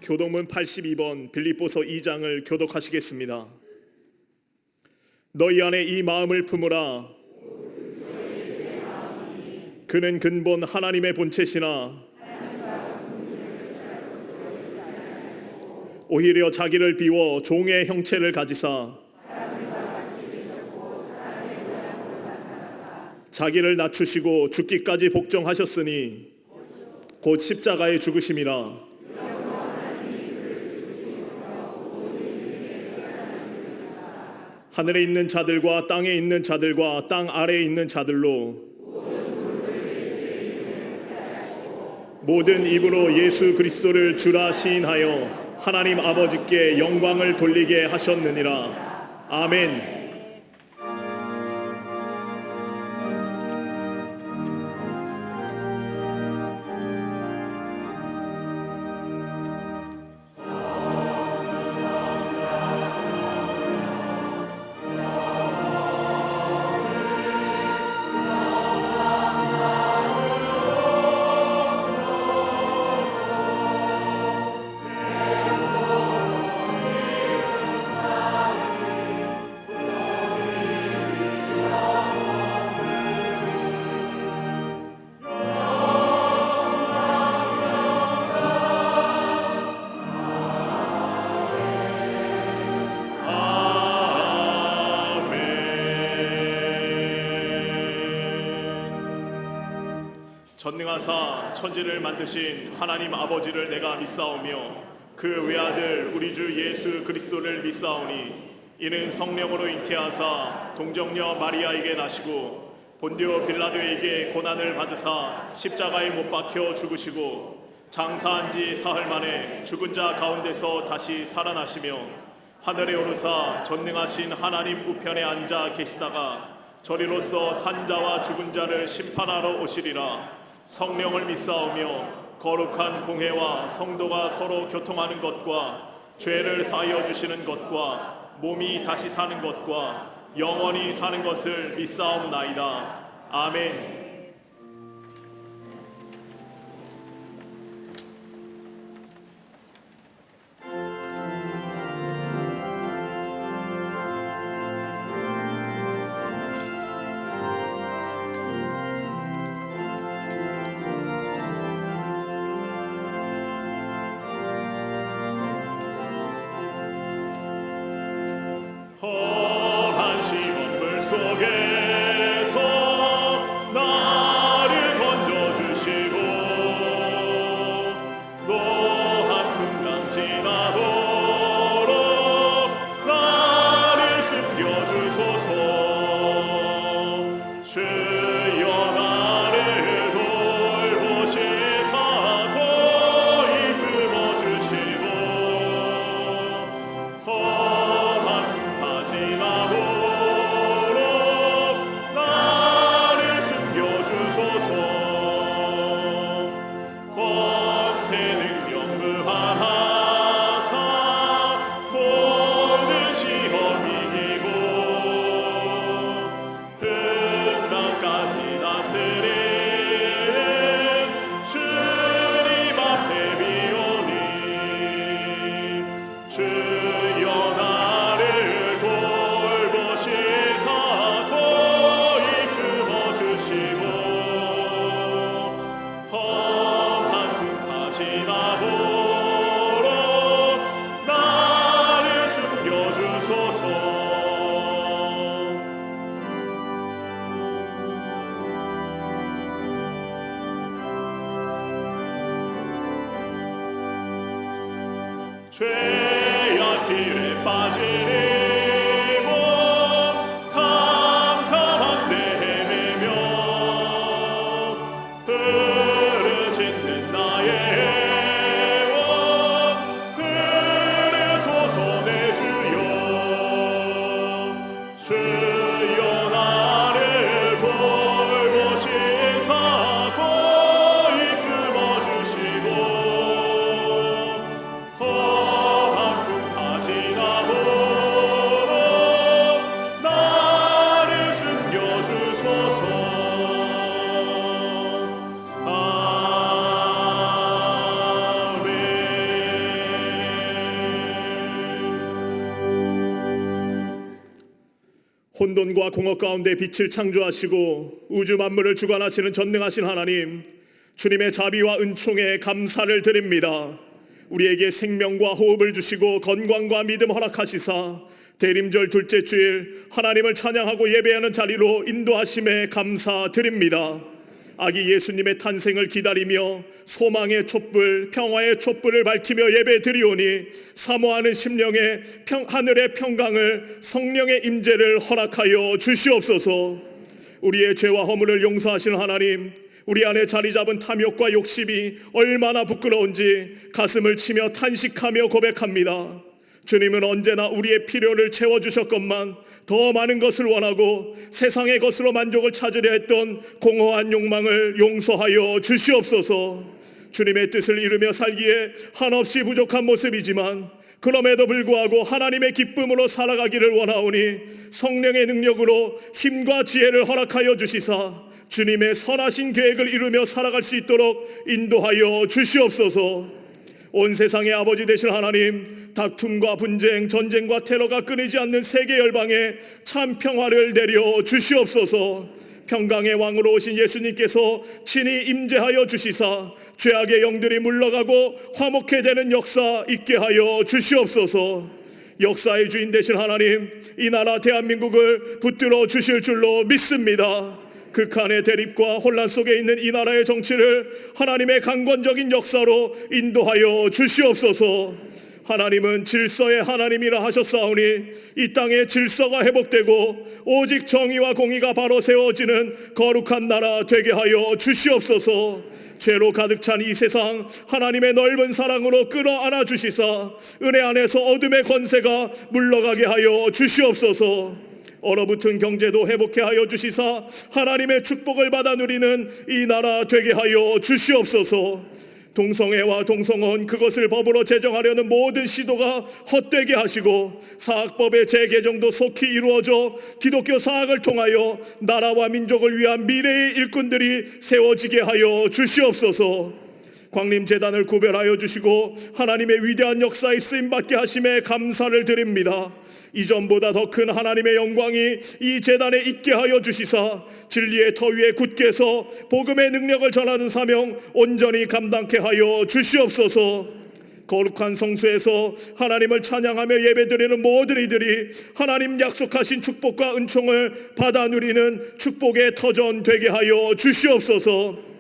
교독문 82번 빌립보서 2장을 교독하시겠습니다. 너희 안에 이 마음을 품으라. 그는 근본 하나님의 본체시나 오히려 자기를 비워 종의 형체를 가지사 자기를 낮추시고 죽기까지 복종하셨으니 곧 십자가에 죽으심이라. 하늘에 있는 자들과 땅에 있는 자들과 땅 아래에 있는 자들로 모든 입으로 예수 그리스도를 주라 시인하여 하나님 아버지께 영광을 돌리게 하셨느니라. 아멘. 전능하사 천지를 만드신 하나님 아버지를 내가 믿사오며 그 외아들 우리 주 예수 그리스도를 믿사오니 이는 성령으로 잉태하사 동정녀 마리아에게 나시고 본디오 빌라도에게 고난을 받으사 십자가에 못 박혀 죽으시고 장사한 지 사흘 만에 죽은 자 가운데서 다시 살아나시며 하늘에 오르사 전능하신 하나님 우편에 앉아 계시다가 저리로서 산자와 죽은 자를 심판하러 오시리라. 성령을 믿사오며 거룩한 공회와 성도가 서로 교통하는 것과 죄를 사하여 주시는 것과 몸이 다시 사는 것과 영원히 사는 것을 믿사옵나이다. 아멘. 험한 시험물 속에서 나를 건져주시고 노한 풍랑 지나도록 나를 숨겨주소서. 주여 나를 돌보시사 고이 품어주시고 지나도록 나를 숨겨주소서. 권세 능력 무한하사 모든 시험 이기고 풍랑까지 다스리는 주님 앞에 비오니 주여 나를 돌보시사 고이 품어주시고 험한 풍파 지나도록 나를 숨겨주소서. 죄악 길에 빠지니 몸 캄캄한데 헤매며 흐르짖는 나의 애원 들으소서 내 주여. 주여 나를 돌보시사 고이 품어주시고 험한 풍파 지나도록 나를 숨겨주소서. 아멘. 혼돈과 공허 가운데 빛을 창조하시고 우주 만물을 주관하시는 전능하신 하나님, 주님의 자비와 은총에 감사를 드립니다. 우리에게 생명과 호흡을 주시고 건강과 믿음 허락하시사 대림절 둘째 주일 하나님을 찬양하고 예배하는 자리로 인도하심에 감사드립니다. 아기 예수님의 탄생을 기다리며 소망의 촛불, 평화의 촛불을 밝히며 예배 드리오니 사모하는 심령에 하늘의 평강을, 성령의 임재를 허락하여 주시옵소서. 우리의 죄와 허물을 용서하시는 하나님, 우리 안에 자리 잡은 탐욕과 욕심이 얼마나 부끄러운지 가슴을 치며 탄식하며 고백합니다. 주님은 언제나 우리의 필요를 채워주셨건만 더 많은 것을 원하고 세상의 것으로 만족을 찾으려 했던 공허한 욕망을 용서하여 주시옵소서. 주님의 뜻을 이루며 살기에 한없이 부족한 모습이지만 그럼에도 불구하고 하나님의 기쁨으로 살아가기를 원하오니 성령의 능력으로 힘과 지혜를 허락하여 주시사 주님의 선하신 계획을 이루며 살아갈 수 있도록 인도하여 주시옵소서. 온 세상의 아버지 되신 하나님, 다툼과 분쟁, 전쟁과 테러가 끊이지 않는 세계 열방에 참 평화를 내려 주시옵소서. 평강의 왕으로 오신 예수님께서 친히 임재하여 주시사 죄악의 영들이 물러가고 화목해 되는 역사 있게 하여 주시옵소서. 역사의 주인 되신 하나님, 이 나라 대한민국을 붙들어 주실 줄로 믿습니다. 극한의 대립과 혼란 속에 있는 이 나라의 정치를 하나님의 강권적인 역사로 인도하여 주시옵소서. 하나님은 질서의 하나님이라 하셨사오니 이 땅에 질서가 회복되고 오직 정의와 공의가 바로 세워지는 거룩한 나라 되게 하여 주시옵소서. 죄로 가득 찬 이 세상 하나님의 넓은 사랑으로 끌어안아 주시사 은혜 안에서 어둠의 권세가 물러가게 하여 주시옵소서. 얼어붙은 경제도 회복해 하여 주시사 하나님의 축복을 받아 누리는 이 나라 되게 하여 주시옵소서. 동성애와 동성혼 그것을 법으로 제정하려는 모든 시도가 헛되게 하시고 사학법의 재개정도 속히 이루어져 기독교 사학을 통하여 나라와 민족을 위한 미래의 일꾼들이 세워지게 하여 주시옵소서. 광림재단을 구별하여 주시고 하나님의 위대한 역사에 쓰임받게 하심에 감사를 드립니다. 이전보다 더 큰 하나님의 영광이 이 재단에 있게 하여 주시사 진리의 터 위에 굳게 서 복음의 능력을 전하는 사명 온전히 감당케 하여 주시옵소서. 거룩한 성소에서 하나님을 찬양하며 예배드리는 모든 이들이 하나님 약속하신 축복과 은총을 받아 누리는 축복의 터전 되게 하여 주시옵소서.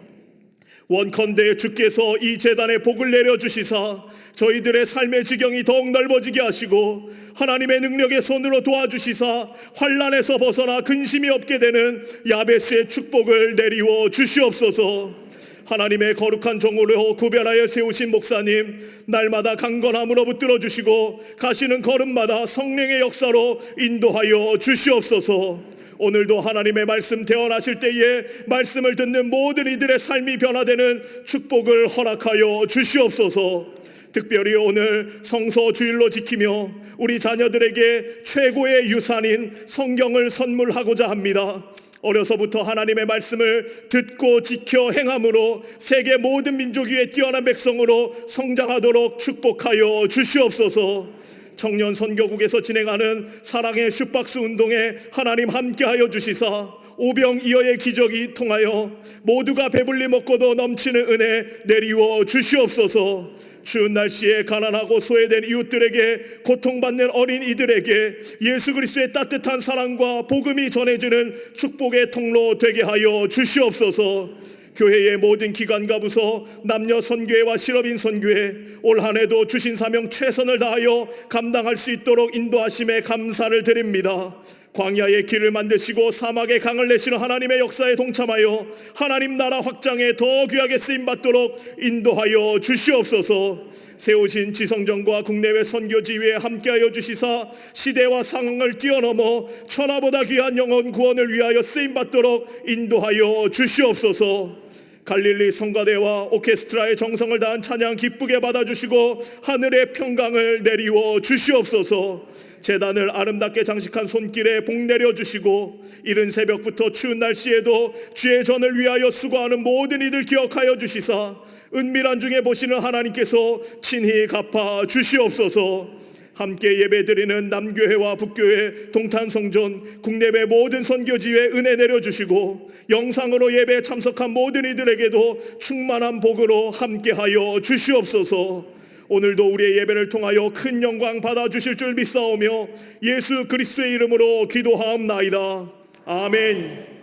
원컨대 주께서 이 재단에 복을 내려주시사 저희들의 삶의 지경이 더욱 넓어지게 하시고 하나님의 능력의 손으로 도와주시사 환난에서 벗어나 근심이 없게 되는 야베스의 축복을 내리워 주시옵소서. 하나님의 거룩한 종으로 구별하여 세우신 목사님 날마다 강건함으로 붙들어 주시고 가시는 걸음마다 성령의 역사로 인도하여 주시옵소서. 오늘도 하나님의 말씀 대언하실 때에 말씀을 듣는 모든 이들의 삶이 변화되는 축복을 허락하여 주시옵소서. 특별히 오늘 성서 주일로 지키며 우리 자녀들에게 최고의 유산인 성경을 선물하고자 합니다. 어려서부터 하나님의 말씀을 듣고 지켜 행함으로 세계 모든 민족 위에 뛰어난 백성으로 성장하도록 축복하여 주시옵소서. 청년 선교국에서 진행하는 사랑의 슈박스 운동에 하나님 함께하여 주시사 오병이어의 기적이 통하여 모두가 배불리 먹고도 넘치는 은혜 내리워 주시옵소서. 추운 날씨에 가난하고 소외된 이웃들에게 고통받는 어린이들에게 예수 그리스도의 따뜻한 사랑과 복음이 전해지는 축복의 통로 되게 하여 주시옵소서. 교회의 모든 기관과 부서 남녀 선교회와 실업인 선교회 올 한해도 주신 사명 최선을 다하여 감당할 수 있도록 인도하심에 감사를 드립니다. 광야의 길을 만드시고 사막의 강을 내시는 하나님의 역사에 동참하여 하나님 나라 확장에 더 귀하게 쓰임받도록 인도하여 주시옵소서. 세우신 지성전과 국내외 선교지휘에 함께하여 주시사 시대와 상황을 뛰어넘어 천하보다 귀한 영혼 구원을 위하여 쓰임받도록 인도하여 주시옵소서. 갈릴리 성가대와 오케스트라의 정성을 다한 찬양 기쁘게 받아주시고 하늘의 평강을 내리워 주시옵소서. 제단을 아름답게 장식한 손길에 복 내려주시고 이른 새벽부터 추운 날씨에도 주의 전을 위하여 수고하는 모든 이들 기억하여 주시사 은밀한 중에 보시는 하나님께서 친히 갚아 주시옵소서. 함께 예배드리는 남교회와 북교회, 동탄성전, 국내외 모든 선교지에 은혜 내려주시고 영상으로 예배에 참석한 모든 이들에게도 충만한 복으로 함께하여 주시옵소서. 오늘도 우리의 예배를 통하여 큰 영광 받아주실 줄 믿사오며 예수 그리스도의 이름으로 기도하옵나이다. 아멘.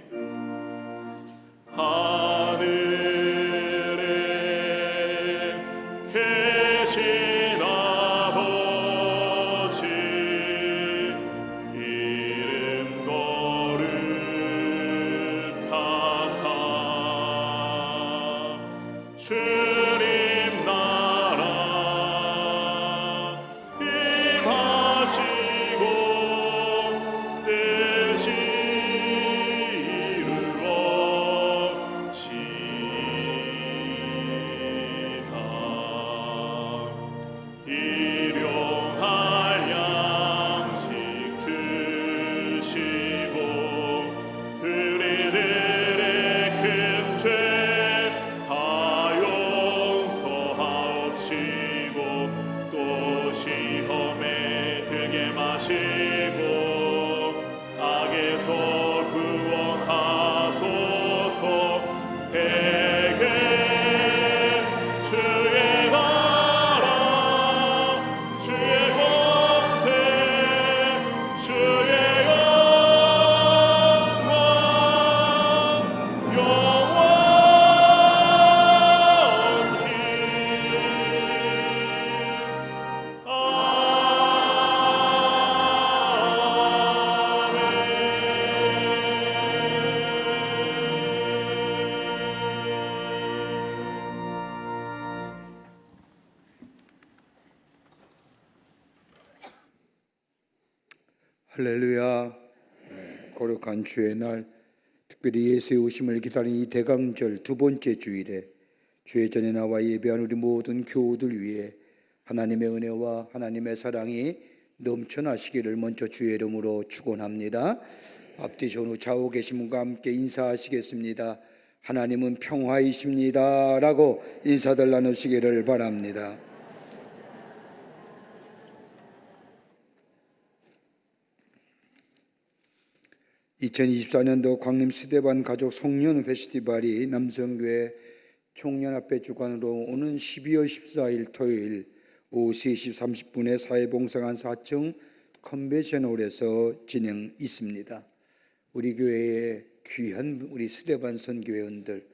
하늘에 계신 아버지 이름 거룩하사 주님 나라 임하시고 뜻이 일용할 양식 주시고 우리들의 큰 죄 다 용서하옵시고 또 시험에 들게 마시고 악에서 구원하소서. 대개 주의 나라 주의 권세 주의 영광 영원히 할렐루야. 거룩한 주의 날, 특별히 예수의 오심을 기다리는 이 대강절 두 번째 주일에 주의 전에 나와 예배한 우리 모든 교우들 위해 하나님의 은혜와 하나님의 사랑이 넘쳐나시기를 먼저 주의 이름으로 축원합니다. 앞뒤 전후 좌우 계신 분과 함께 인사하시겠습니다. 하나님은 평화이십니다 라고 인사들 나누시기를 바랍니다. 2024년도 광림 시대반 가족 송년 페스티벌이 남성교회 총연합회 주관으로 오는 12월 14일 토요일 오후 3시 30분에 사회봉사관 4층 컨벤션홀에서 진행 있습니다. 우리 교회의 귀한 우리 시대반 선교회원들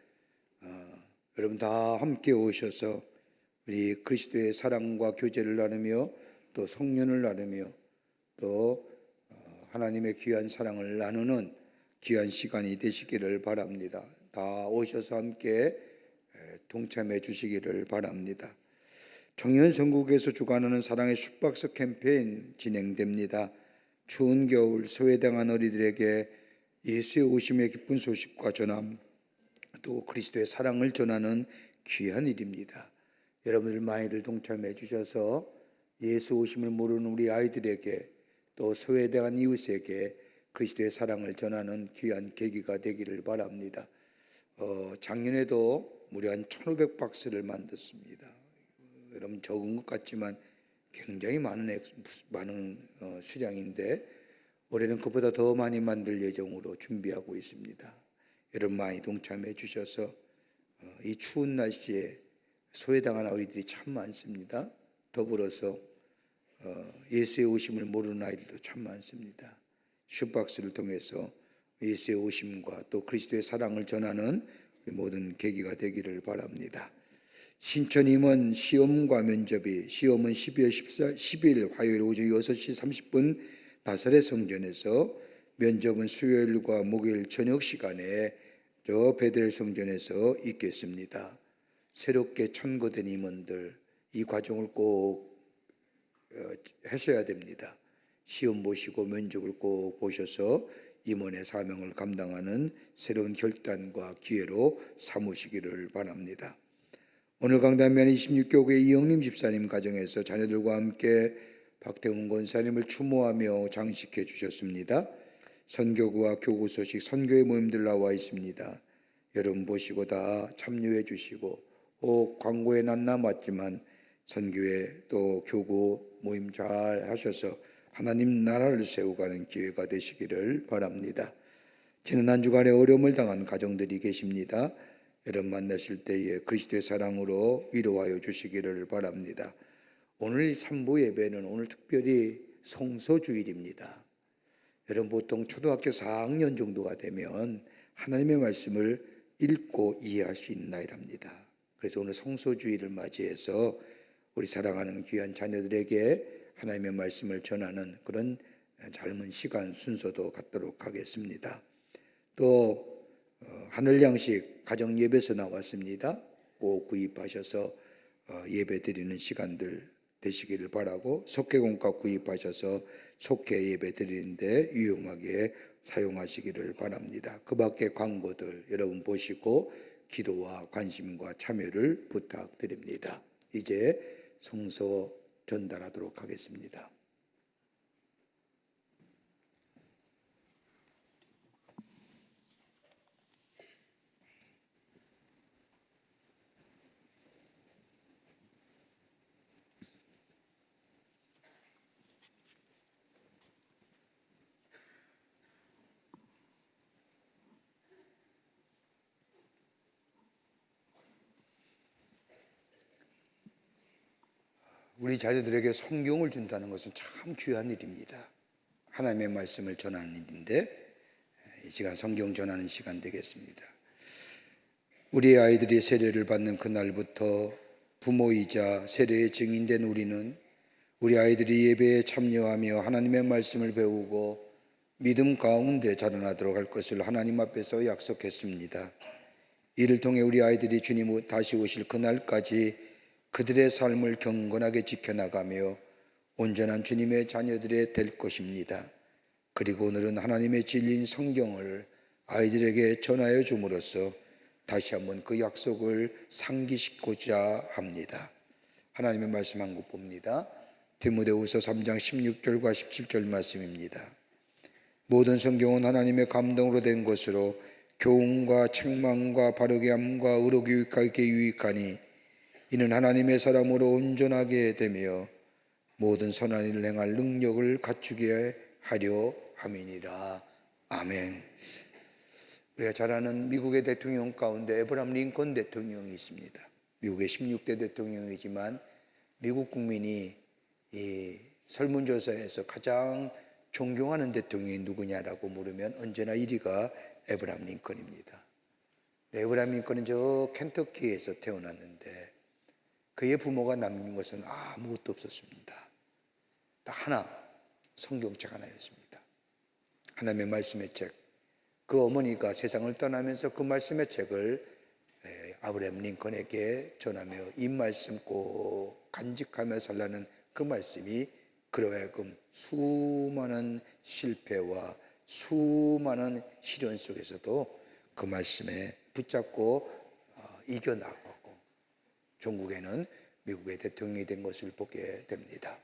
여러분 다 함께 오셔서 우리 그리스도의 사랑과 교제를 나누며 또 송년을 나누며 또 하나님의 귀한 사랑을 나누는 귀한 시간이 되시기를 바랍니다. 다 오셔서 함께 동참해 주시기를 바랍니다. 청년선국에서 주관하는 사랑의 슈박스 캠페인 진행됩니다. 추운 겨울 소외당한 어린이들에게 예수의 오심의 기쁜 소식과 전함, 또 그리스도의 사랑을 전하는 귀한 일입니다. 여러분들 많이들 동참해 주셔서 예수 오심을 모르는 우리 아이들에게 또 소외당한 이웃에게 그리스도의 사랑을 전하는 귀한 계기가 되기를 바랍니다. 작년에도 무려 한 1,500박스를 만들었습니다. 여러분 적은 것 같지만 굉장히 많은 수량인데 올해는 그보다 더 많이 만들 예정으로 준비하고 있습니다. 여러분 많이 동참해 주셔서 이 추운 날씨에 소외당한 아이들이 참 많습니다. 더불어서 예수의 오심을 모르는 아이들도 참 많습니다. 슈박스를 통해서 예수의 오심과 또 그리스도의 사랑을 전하는 모든 계기가 되기를 바랍니다. 신천임원 시험과 면접이 시험은 12월 10일 화요일 오전 6시 30분 나사렛 성전에서 면접은 수요일과 목요일 저녁 시간에 저 베델 성전에서 있겠습니다. 새롭게 천거된 임원들 이 과정을 꼭 하셔야 됩니다. 시험 보시고 면접을 꼭 보셔서 임원의 사명을 감당하는 새로운 결단과 기회로 삼으시기를 바랍니다. 오늘 강단면 26교구의 이영림 집사님 가정에서 자녀들과 함께 박태훈 권사님을 추모하며 장식해 주셨습니다. 선교구와 교구 소식 선교회 모임들 나와 있습니다. 여러분 보시고 다 참여해 주시고 광고에 난 남았지만 선교회 또 교구 모임 잘 하셔서 하나님 나라를 세워가는 기회가 되시기를 바랍니다. 지난 한 주간에 어려움을 당한 가정들이 계십니다. 여러분 만나실 때에 그리스도의 사랑으로 위로하여 주시기를 바랍니다. 오늘 3부 예배는 오늘 특별히 성서주일입니다. 여러분 보통 초등학교 4학년 정도가 되면 하나님의 말씀을 읽고 이해할 수 있는 나이랍니다. 그래서 오늘 성서주일을 맞이해서 우리 사랑하는 귀한 자녀들에게 하나님의 말씀을 전하는 그런 젊은 시간 순서도 갖도록 하겠습니다. 또 하늘 양식 가정 예배에서 나왔습니다. 꼭 구입하셔서 예배 드리는 시간들 되시기를 바라고, 속회공과 구입하셔서 속회 예배 드리는데 유용하게 사용하시기를 바랍니다. 그 밖에 광고들 여러분 보시고 기도와 관심과 참여를 부탁드립니다. 이제 성서 전달하도록 하겠습니다. 우리 자녀들에게 성경을 준다는 것은 참 귀한 일입니다. 하나님의 말씀을 전하는 일인데 이 시간 성경 전하는 시간 되겠습니다. 우리 아이들이 세례를 받는 그날부터 부모이자 세례의 증인된 우리는 우리 아이들이 예배에 참여하며 하나님의 말씀을 배우고 믿음 가운데 자라나도록 할 것을 하나님 앞에서 약속했습니다. 이를 통해 우리 아이들이 주님 다시 오실 그날까지 그들의 삶을 경건하게 지켜나가며 온전한 주님의 자녀들이 될 것입니다. 그리고 오늘은 하나님의 진리인 성경을 아이들에게 전하여 줌으로써 다시 한번 그 약속을 상기시키고자 합니다. 하나님의 말씀 한 국 봅니다. 디모데후서 3장 16절과 17절 말씀입니다. 모든 성경은 하나님의 감동으로 된 것으로 교훈과 책망과 바르게 함과 의로 교육하기에 유익하니 이는 하나님의 사람으로 온전하게 되며 모든 선한 일을 행할 능력을 갖추게 하려 함이니라. 아멘. 우리가 잘 아는 미국의 대통령 가운데 에브라함 링컨 대통령이 있습니다. 미국의 16대 대통령이지만 미국 국민이 이 설문조사에서 가장 존경하는 대통령이 누구냐라고 물으면 언제나 1위가 에브라함 링컨입니다. 에브라함 링컨은 저 켄터키에서 태어났는데 그의 부모가 남긴 것은 아무것도 없었습니다. 딱 하나, 성경책 하나였습니다. 하나님의 말씀의 책. 그 어머니가 세상을 떠나면서 그 말씀의 책을 아브라함 링컨에게 전하며 이 말씀 꼭 간직하며 살라는 그 말씀이 그로 하여금 수많은 실패와 수많은 시련 속에서도 그 말씀에 붙잡고 이겨나가고 종국에는 미국의 대통령이 된 것을 보게 됩니다.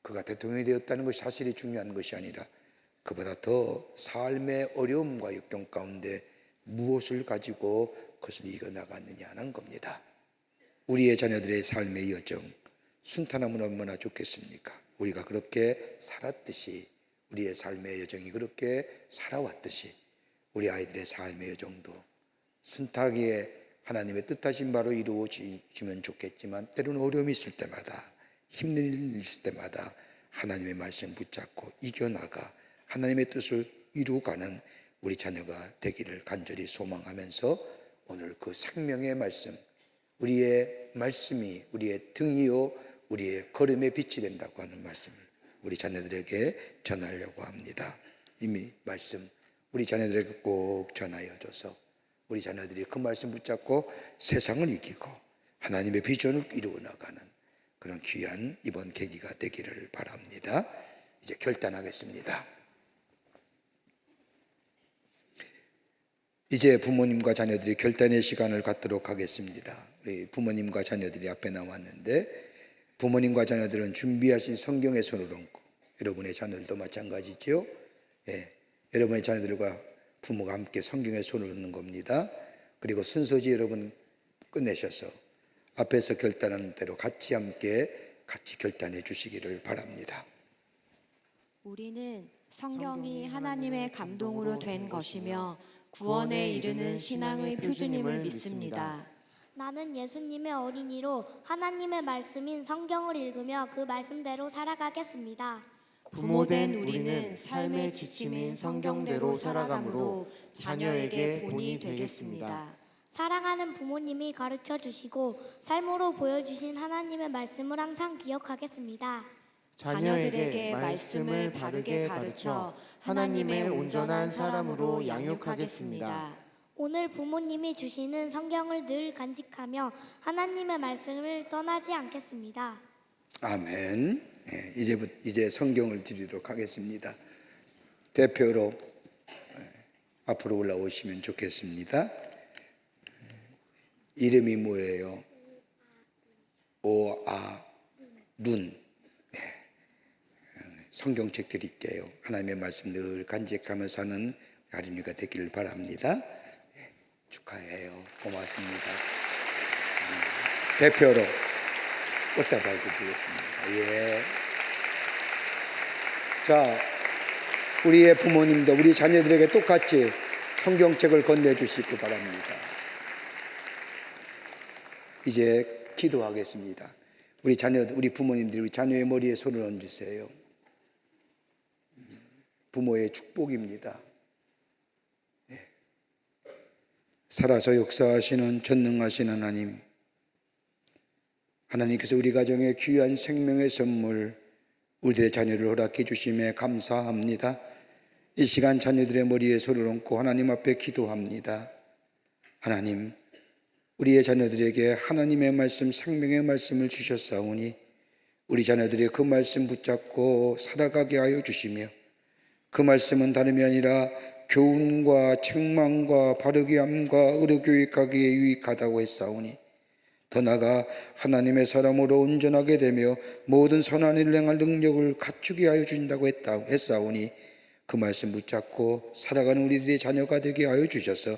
그가 대통령이 되었다는 것이 사실이 중요한 것이 아니라 그보다 더 삶의 어려움과 역경 가운데 무엇을 가지고 그것을 이겨나갔느냐는 겁니다. 우리의 자녀들의 삶의 여정 순탄하면 얼마나 좋겠습니까? 우리가 그렇게 살았듯이 우리의 삶의 여정이 그렇게 살아왔듯이 우리 아이들의 삶의 여정도 순탄하게 하나님의 뜻하신 바로 이루어지면 좋겠지만 때로는 어려움이 있을 때마다 힘든 일이 있을 때마다 하나님의 말씀 붙잡고 이겨나가 하나님의 뜻을 이루어가는 우리 자녀가 되기를 간절히 소망하면서 오늘 그 생명의 말씀 우리의 말씀이 우리의 등이요 우리의 걸음의 빛이 된다고 하는 말씀을 우리 자녀들에게 전하려고 합니다. 이미 말씀 우리 자녀들에게 꼭 전하여줘서 우리 자녀들이 그 말씀 붙잡고 세상을 이기고 하나님의 비전을 이루어 나가는 그런 귀한 이번 계기가 되기를 바랍니다. 이제 결단하겠습니다. 이제 부모님과 자녀들이 결단의 시간을 갖도록 하겠습니다. 우리 부모님과 자녀들이 앞에 나왔는데 부모님과 자녀들은 준비하신 성경의 손을 얹고 여러분의 자녀들도 마찬가지죠. 여러분의 자녀들과 부모가 함께 성경의 손을 얹는 겁니다. 그리고 순서지 여러분 끝내셔서 앞에서 결단하는 대로 같이 함께 같이 결단해 주시기를 바랍니다. 우리는 성경이 하나님의 감동으로 된 것이며 구원에 이르는 신앙의 표준임을 믿습니다. 나는 예수님의 어린이로 하나님의 말씀인 성경을 읽으며 그 말씀대로 살아가겠습니다. 부모된 우리는 삶의 지침인 성경대로 살아감으로 자녀에게 본이 되겠습니다. 사랑하는 부모님이 가르쳐 주시고 삶으로 보여주신 하나님의 말씀을 항상 기억하겠습니다. 자녀들에게 말씀을 바르게 가르쳐 하나님의 온전한 사람으로 양육하겠습니다. 오늘 부모님이 주시는 성경을 늘 간직하며 하나님의 말씀을 떠나지 않겠습니다. 아멘. 이제 성경을 드리도록 하겠습니다. 대표로 앞으로 올라오시면 좋겠습니다. 이름이 뭐예요? 눈. 성경책 드릴게요. 하나님의 말씀 늘 간직하면서 사는 아린이가 되기를 바랍니다. 축하해요. 고맙습니다. 대표로 꽃다발도 드리겠습니다. 예. 자, 우리의 부모님도 우리 자녀들에게 똑같이 성경책을 건네주시기 바랍니다. 이제 기도하겠습니다. 우리 부모님들이 우리 자녀의 머리에 손을 얹으세요. 부모의 축복입니다. 살아서 역사하시는 전능하신 하나님, 하나님께서 우리 가정에 귀한 생명의 선물 우리들의 자녀를 허락해 주심에 감사합니다. 이 시간 자녀들의 머리에 손을 얹고 하나님 앞에 기도합니다. 하나님, 우리의 자녀들에게 하나님의 말씀, 생명의 말씀을 주셨사오니 우리 자녀들이 그 말씀 붙잡고 살아가게 하여 주시며, 그 말씀은 다름이 아니라 교훈과 책망과 바르게 함과 의로 교육하기에 유익하다고 했사오니, 더 나아가 하나님의 사람으로 온전하게 되며 모든 선한 일을 행할 능력을 갖추게 하여 주신다고 했사오니, 그 말씀 붙잡고 살아가는 우리들의 자녀가 되게 하여 주셔서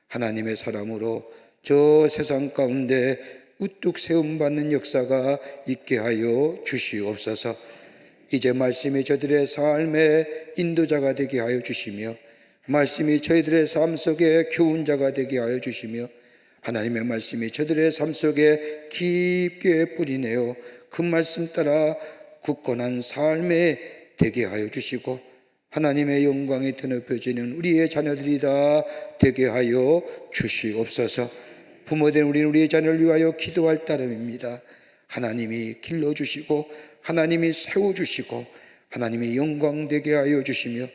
하나님의 사람으로 저 세상 가운데 우뚝 세움받는 역사가 있게 하여 주시옵소서. 이제 말씀이 저들의 삶의 인도자가 되게 하여 주시며, 말씀이 저희들의 삶 속에 교훈자가 되게 하여 주시며, 하나님의 말씀이 저들의 삶 속에 깊게 뿌리내어 그 말씀 따라 굳건한 삶에 되게 하여 주시고, 하나님의 영광이 드높여지는 우리의 자녀들이 다 되게 하여 주시옵소서. 부모된 우리는 우리의 자녀를 위하여 기도할 따름입니다. 하나님이 길러주시고 하나님이 세워주시고 하나님이 영광되게 하여 주시며,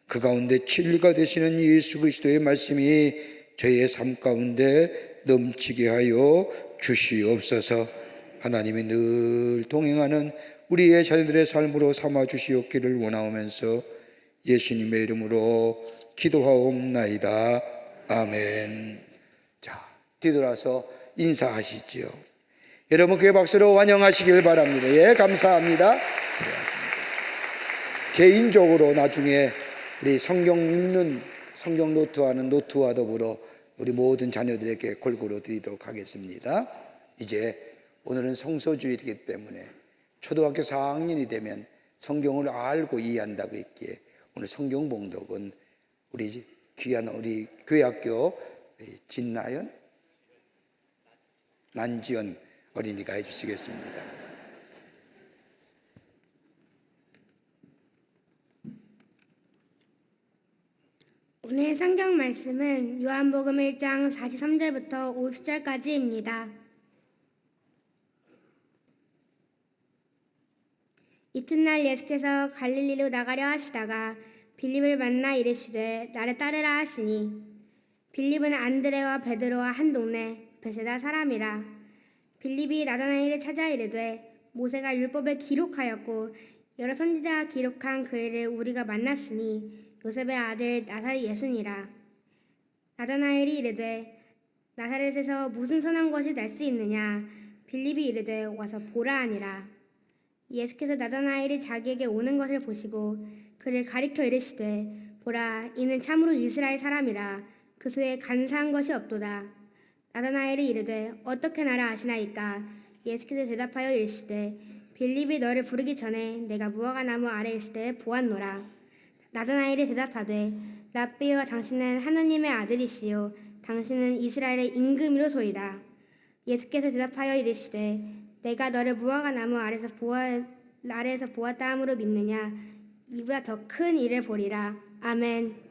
그 가운데 진리가 되시는 예수 그리스도의 말씀이 저희의 삶 가운데 넘치게 하여 주시옵소서. 하나님이 늘 동행하는 우리의 자녀들의 삶으로 삼아 주시옵기를 원하오면서 예수님의 이름으로 기도하옵나이다. 아멘. 자, 뒤돌아서 인사하시지요. 여러분 그 박수로 환영하시길 바랍니다. 예, 감사합니다. 들어가십니다. 개인적으로 나중에 우리 성경 읽는 성경 노트하는 노트와 더불어 우리 모든 자녀들에게 골고루 드리도록 하겠습니다. 이제 오늘은 성서주일이기 때문에 초등학교 4학년이 되면 성경을 알고 이해한다고 했기에 오늘 성경 봉독은 우리 귀한 우리 교회학교 진나연 난지연 어린이가 해주시겠습니다. 오늘 성경 말씀은 요한복음 1장 43절부터 50절까지입니다. 이튿날 예수께서 갈릴리로 나가려 하시다가 빌립을 만나 이르시되 나를 따르라 하시니, 빌립은 안드레와 베드로와 한 동네 베세다 사람이라. 빌립이 나다나엘을 찾아 이르되 모세가 율법에 기록하였고 여러 선지자가 기록한 그 일을 우리가 만났으니 요셉의 아들 나사렛 예수니라. 나다나엘이 이르되 나사렛에서 무슨 선한 것이 날 수 있느냐. 빌립이 이르되 와서 보라 하니라. 예수께서 나다나엘이 자기에게 오는 것을 보시고 그를 가리켜 이르시되 보라, 이는 참으로 이스라엘 사람이라. 그 소에 간사한 것이 없도다. 나다나엘이 이르되 어떻게 나를 아시나이까. 예수께서 대답하여 이르시되 빌립이 너를 부르기 전에 내가 무화과 나무 아래에 있을 때 보았노라. 나다나엘이 대답하되 랍비여 당신은 하나님의 아들이시요 당신은 이스라엘의 임금이로소이다. 예수께서 대답하여 이르시되 내가 너를 무화과 나무 아래에서 보았다 함으로 믿느냐 이보다 더 큰 일을 보리라. 아멘.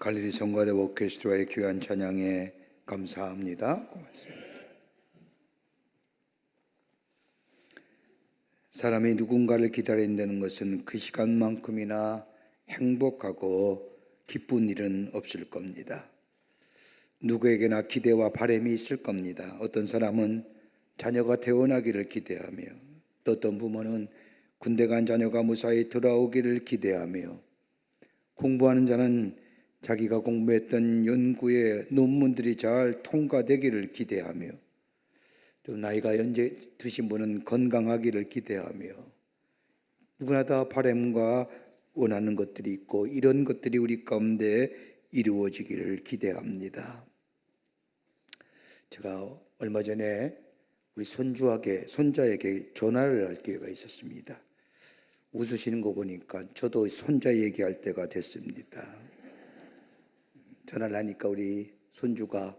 갈릴리 성가대 오케스트라의 귀한 찬양에 감사합니다. 고맙습니다. 사람이 누군가를 기다린다는 것은 그 시간만큼이나 행복하고 기쁜 일은 없을 겁니다. 누구에게나 기대와 바람이 있을 겁니다. 어떤 사람은 자녀가 태어나기를 기대하며, 또 어떤 부모는 군대 간 자녀가 무사히 돌아오기를 기대하며, 공부하는 자는 자기가 공부했던 연구의 논문들이 잘 통과되기를 기대하며, 또 나이가 연재 드신 분은 건강하기를 기대하며, 누구나 다 바람과 원하는 것들이 있고 이런 것들이 우리 가운데 이루어지기를 기대합니다. 제가 얼마 전에 우리 손자에게 전화를 할 기회가 있었습니다. 웃으시는 거 보니까 저도 손자 얘기할 때가 됐습니다. 전화를 하니까 우리 손주가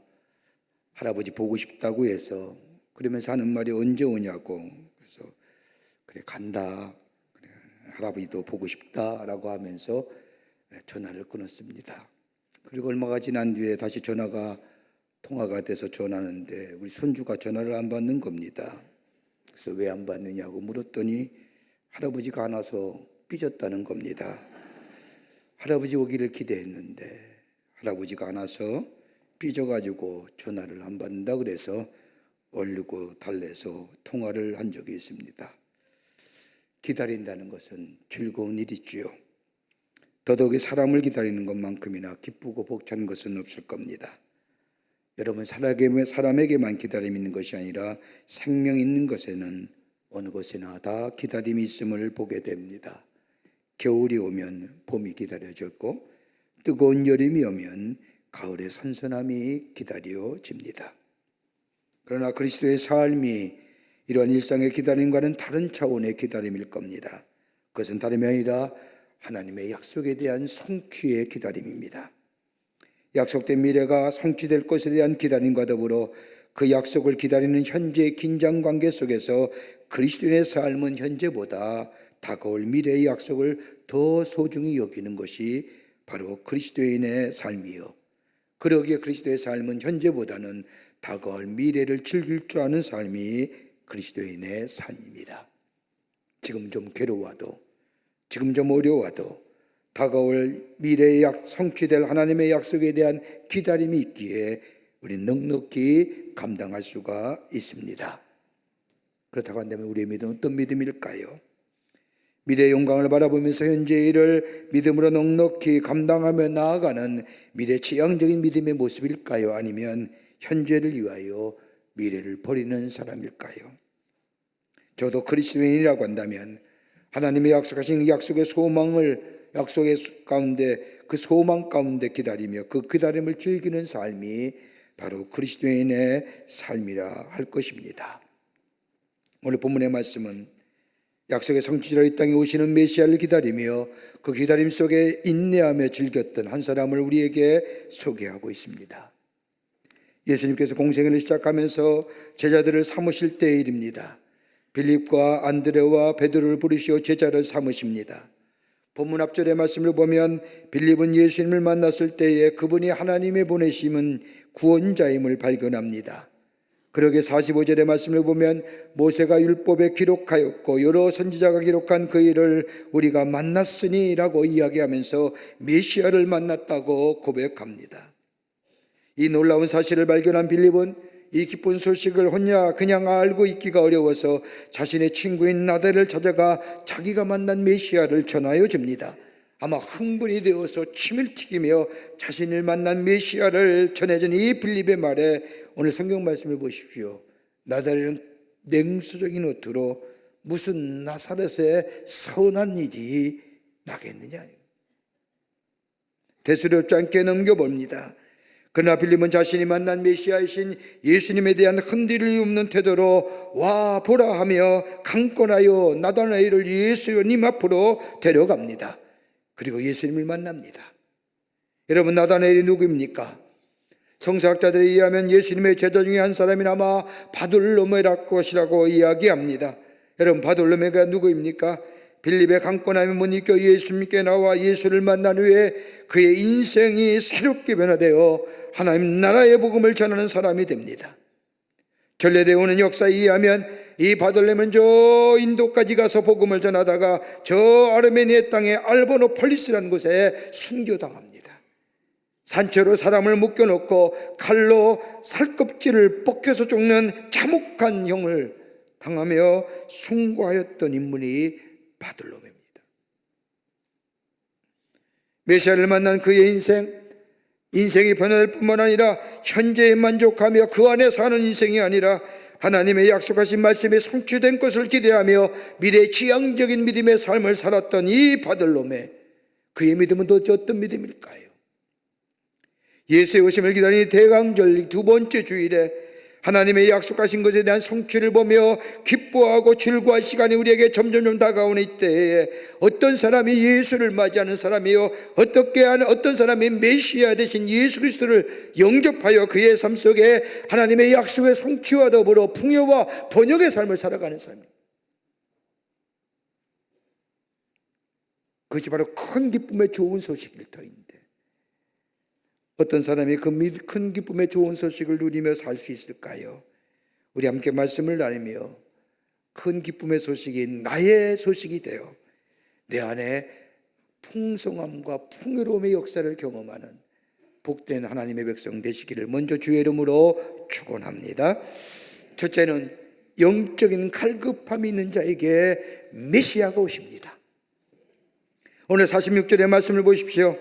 할아버지 보고 싶다고 해서, 그러면서 하는 말이 언제 오냐고. 그래서 그래 간다, 그래, 할아버지도 보고 싶다라고 하면서 전화를 끊었습니다. 그리고 얼마가 지난 뒤에 다시 통화가 돼서 전화하는데 우리 손주가 전화를 안 받는 겁니다. 그래서 왜 안 받느냐고 물었더니 할아버지가 안 와서 삐졌다는 겁니다. 할아버지 오기를 기대했는데 할아버지가 안 와서 삐져가지고 전화를 안 받는다 그래서 얼르고 달래서 통화를 한 적이 있습니다. 기다린다는 것은 즐거운 일이지요. 더더욱이 사람을 기다리는 것만큼이나 기쁘고 벅찬 것은 없을 겁니다. 여러분, 사람에게만 기다림이 있는 것이 아니라 생명 있는 것에는 어느 것이나 다 기다림이 있음을 보게 됩니다. 겨울이 오면 봄이 기다려졌고 뜨거운 여름이 오면 가을의 선선함이 기다려집니다. 그러나 그리스도의 삶이 이러한 일상의 기다림과는 다른 차원의 기다림일 겁니다. 그것은 다름이 아니라 하나님의 약속에 대한 성취의 기다림입니다. 약속된 미래가 성취될 것에 대한 기다림과 더불어 그 약속을 기다리는 현재의 긴장관계 속에서 그리스도인의 삶은 현재보다 다가올 미래의 약속을 더 소중히 여기는 것이 바로 그리스도인의 삶이요, 그러기에 그리스도의 삶은 현재보다는 다가올 미래를 즐길 줄 아는 삶이 그리스도인의 삶입니다. 지금 좀 괴로워도, 지금 좀 어려워도 다가올 미래의 성취될 하나님의 약속에 대한 기다림이 있기에 우리는 넉넉히 감당할 수가 있습니다. 그렇다고 한다면 우리의 믿음은 어떤 믿음일까요? 미래의 영광을 바라보면서 현재의 일을 믿음으로 넉넉히 감당하며 나아가는 미래지향적인 믿음의 모습일까요? 아니면 현재를 위하여 미래를 버리는 사람일까요? 저도 그리스도인이라고 한다면 하나님의 약속하신 약속의 가운데, 그 소망 가운데 기다리며 그 기다림을 즐기는 삶이 바로 그리스도인의 삶이라 할 것입니다. 오늘 본문의 말씀은 약속의 성취자로 이 땅에 오시는 메시아를 기다리며 그 기다림 속에 인내하며 즐겼던 한 사람을 우리에게 소개하고 있습니다. 예수님께서 공생애를 시작하면서 제자들을 삼으실 때의 일입니다. 빌립과 안드레와 베드로를 부르시어 제자를 삼으십니다. 본문 앞절의 말씀을 보면 빌립은 예수님을 만났을 때에 그분이 하나님의 보내심은 구원자임을 발견합니다. 그러게 45절의 말씀을 보면 모세가 율법에 기록하였고 여러 선지자가 기록한 그 일을 우리가 만났으니 라고 이야기하면서 메시아를 만났다고 고백합니다. 이 놀라운 사실을 발견한 빌립은 이 기쁜 소식을 혼자 그냥 알고 있기가 어려워서 자신의 친구인 나다를 찾아가 자기가 만난 메시아를 전하여 줍니다. 아마 흥분이 되어서 침을 튀기며 자신을 만난 메시아를 전해준 이 빌립의 말에 오늘 성경 말씀을 보십시오. 나다리는 냉수적인 어투로 무슨 나사렛에 서운한 일이 나겠느냐, 대수롭지 않게 넘겨봅니다. 그러나 빌립은 자신이 만난 메시아이신 예수님에 대한 흔들림이 없는 태도로 와 보라 하며 강권하여 나다나엘을 예수님 앞으로 데려갑니다. 그리고 예수님을 만납니다. 여러분, 나다나엘이 누구입니까? 성서학자들에 의하면 예수님의 제자 중에 한 사람이나마 바돌로메라 것이라고 이야기합니다. 여러분, 바돌로메가 누구입니까? 빌립의 강권함이 못 이겨 예수님께 나와 예수를 만난 후에 그의 인생이 새롭게 변화되어 하나님 나라의 복음을 전하는 사람이 됩니다. 전래되어 오는 역사에 의하면 이 바돌레면 저 인도까지 가서 복음을 전하다가 저 아르메니아 땅의 알보노폴리스라는 곳에 순교당합니다. 산채로 사람을 묶여놓고 칼로 살껍질을 벗겨서 쫓는 참혹한 형을 당하며 숭고하였던 인물이 바돌로메입니다. 메시아를 만난 그의 인생, 인생이 변화될 뿐만 아니라 현재에 만족하며 그 안에 사는 인생이 아니라 하나님의 약속하신 말씀이 성취된 것을 기대하며 미래의 지향적인 믿음의 삶을 살았던 이 바들롬의 그의 믿음은 도대체 어떤 믿음일까요? 예수의 오심을 기다리는 대강절 두 번째 주일에 하나님의 약속하신 것에 대한 성취를 보며 기뻐하고 즐거워할 시간이 우리에게 점점 다가오는 이때에 어떤 사람이 예수를 맞이하는 사람이요, 어떤 사람이 메시아 되신 예수 그리스도를 영접하여 그의 삶 속에 하나님의 약속의 성취와 더불어 풍요와 번영의 삶을 살아가는 삶입니다. 그것이 바로 큰 기쁨의 좋은 소식일 터인데, 어떤 사람이 그 큰 기쁨의 좋은 소식을 누리며 살 수 있을까요? 우리 함께 말씀을 나누며 큰 기쁨의 소식이 나의 소식이 되어 내 안에 풍성함과 풍요로움의 역사를 경험하는 복된 하나님의 백성 되시기를 먼저 주의 이름으로 축원합니다. 첫째는 영적인 갈급함이 있는 자에게 메시아가 오십니다. 오늘 46절의 말씀을 보십시오.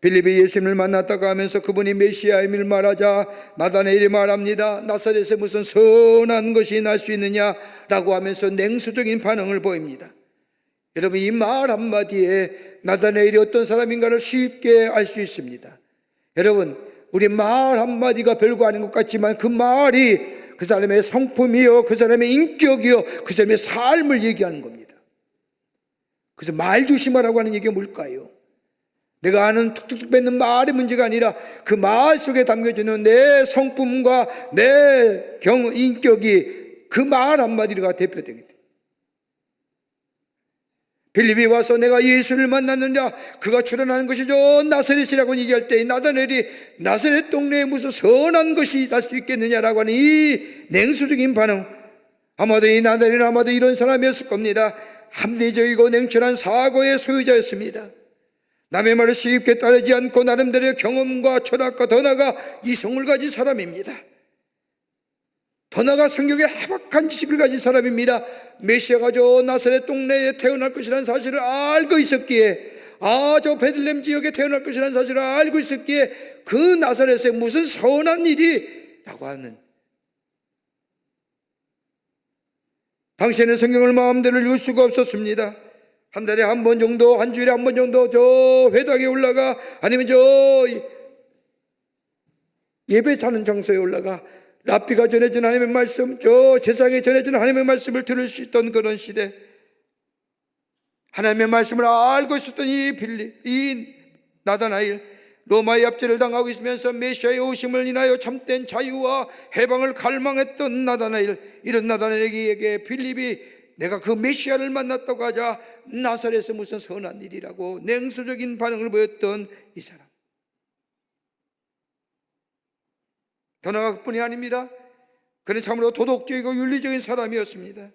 빌립이 예수님을 만났다가 하면서 그분이 메시아임을 말하자 나다나엘이 말합니다. 나사렛에 무슨 선한 것이 날 수 있느냐라고 하면서 냉소적인 반응을 보입니다. 여러분, 이 말 한마디에 나다나엘이 어떤 사람인가를 쉽게 알 수 있습니다. 여러분, 우리 말 한마디가 별거 아닌 것 같지만 그 말이 그 사람의 성품이요, 그 사람의 인격이요, 그 사람의 삶을 얘기하는 겁니다. 그래서 말 조심하라고 하는 얘기가 뭘까요? 내가 아는 툭툭 뱉는 말의 문제가 아니라 그 말 속에 담겨지는 내 성품과 내 인격이 그 말 한마디가 대표되게 돼. 빌립이 와서 내가 예수를 만났느냐, 그가 출현하는 것이 저 나사렛이라고 얘기할 때 나다나엘이 나사렛 동네에 무슨 선한 것이 날 수 있겠느냐라고 하는 이 냉소적인 반응, 아마도 이 나다나엘은 아마도 이런 사람이었을 겁니다. 합리적이고 냉철한 사고의 소유자였습니다. 남의 말을 쉽게 따르지 않고 나름대로의 경험과 철학과 더 나아가 이성을 가진 사람입니다. 더 나아가 성경에 해박한 지식을 가진 사람입니다. 메시아가 저 나사렛 동네에 태어날 것이라는 사실을 알고 있었기에, 저 베들레헴 지역에 태어날 것이라는 사실을 알고 있었기에 그 나사렛에 무슨 선한 일이 라고 하는, 당시에는 성경을 마음대로 읽을 수가 없었습니다. 한 달에 한 번 정도, 한 주일에 한 번 정도 저 회당에 올라가, 아니면 저 예배 자는 장소에 올라가 랍비가 전해준 하나님의 말씀, 저 세상에 전해준 하나님의 말씀을 들을 수 있던 그런 시대, 하나님의 말씀을 알고 있었던 이 빌립, 이 나다나엘, 로마의 압제를 당하고 있으면서 메시아의 오심을 인하여 참된 자유와 해방을 갈망했던 나다나엘, 이런 나다나엘에게 빌립이 내가 그 메시아를 만났다고 하자 나사렛에서 무슨 선한 일이라고 냉소적인 반응을 보였던 이 사람, 더 나아가 그뿐이 아닙니다. 그는 참으로 도덕적이고 윤리적인 사람이었습니다.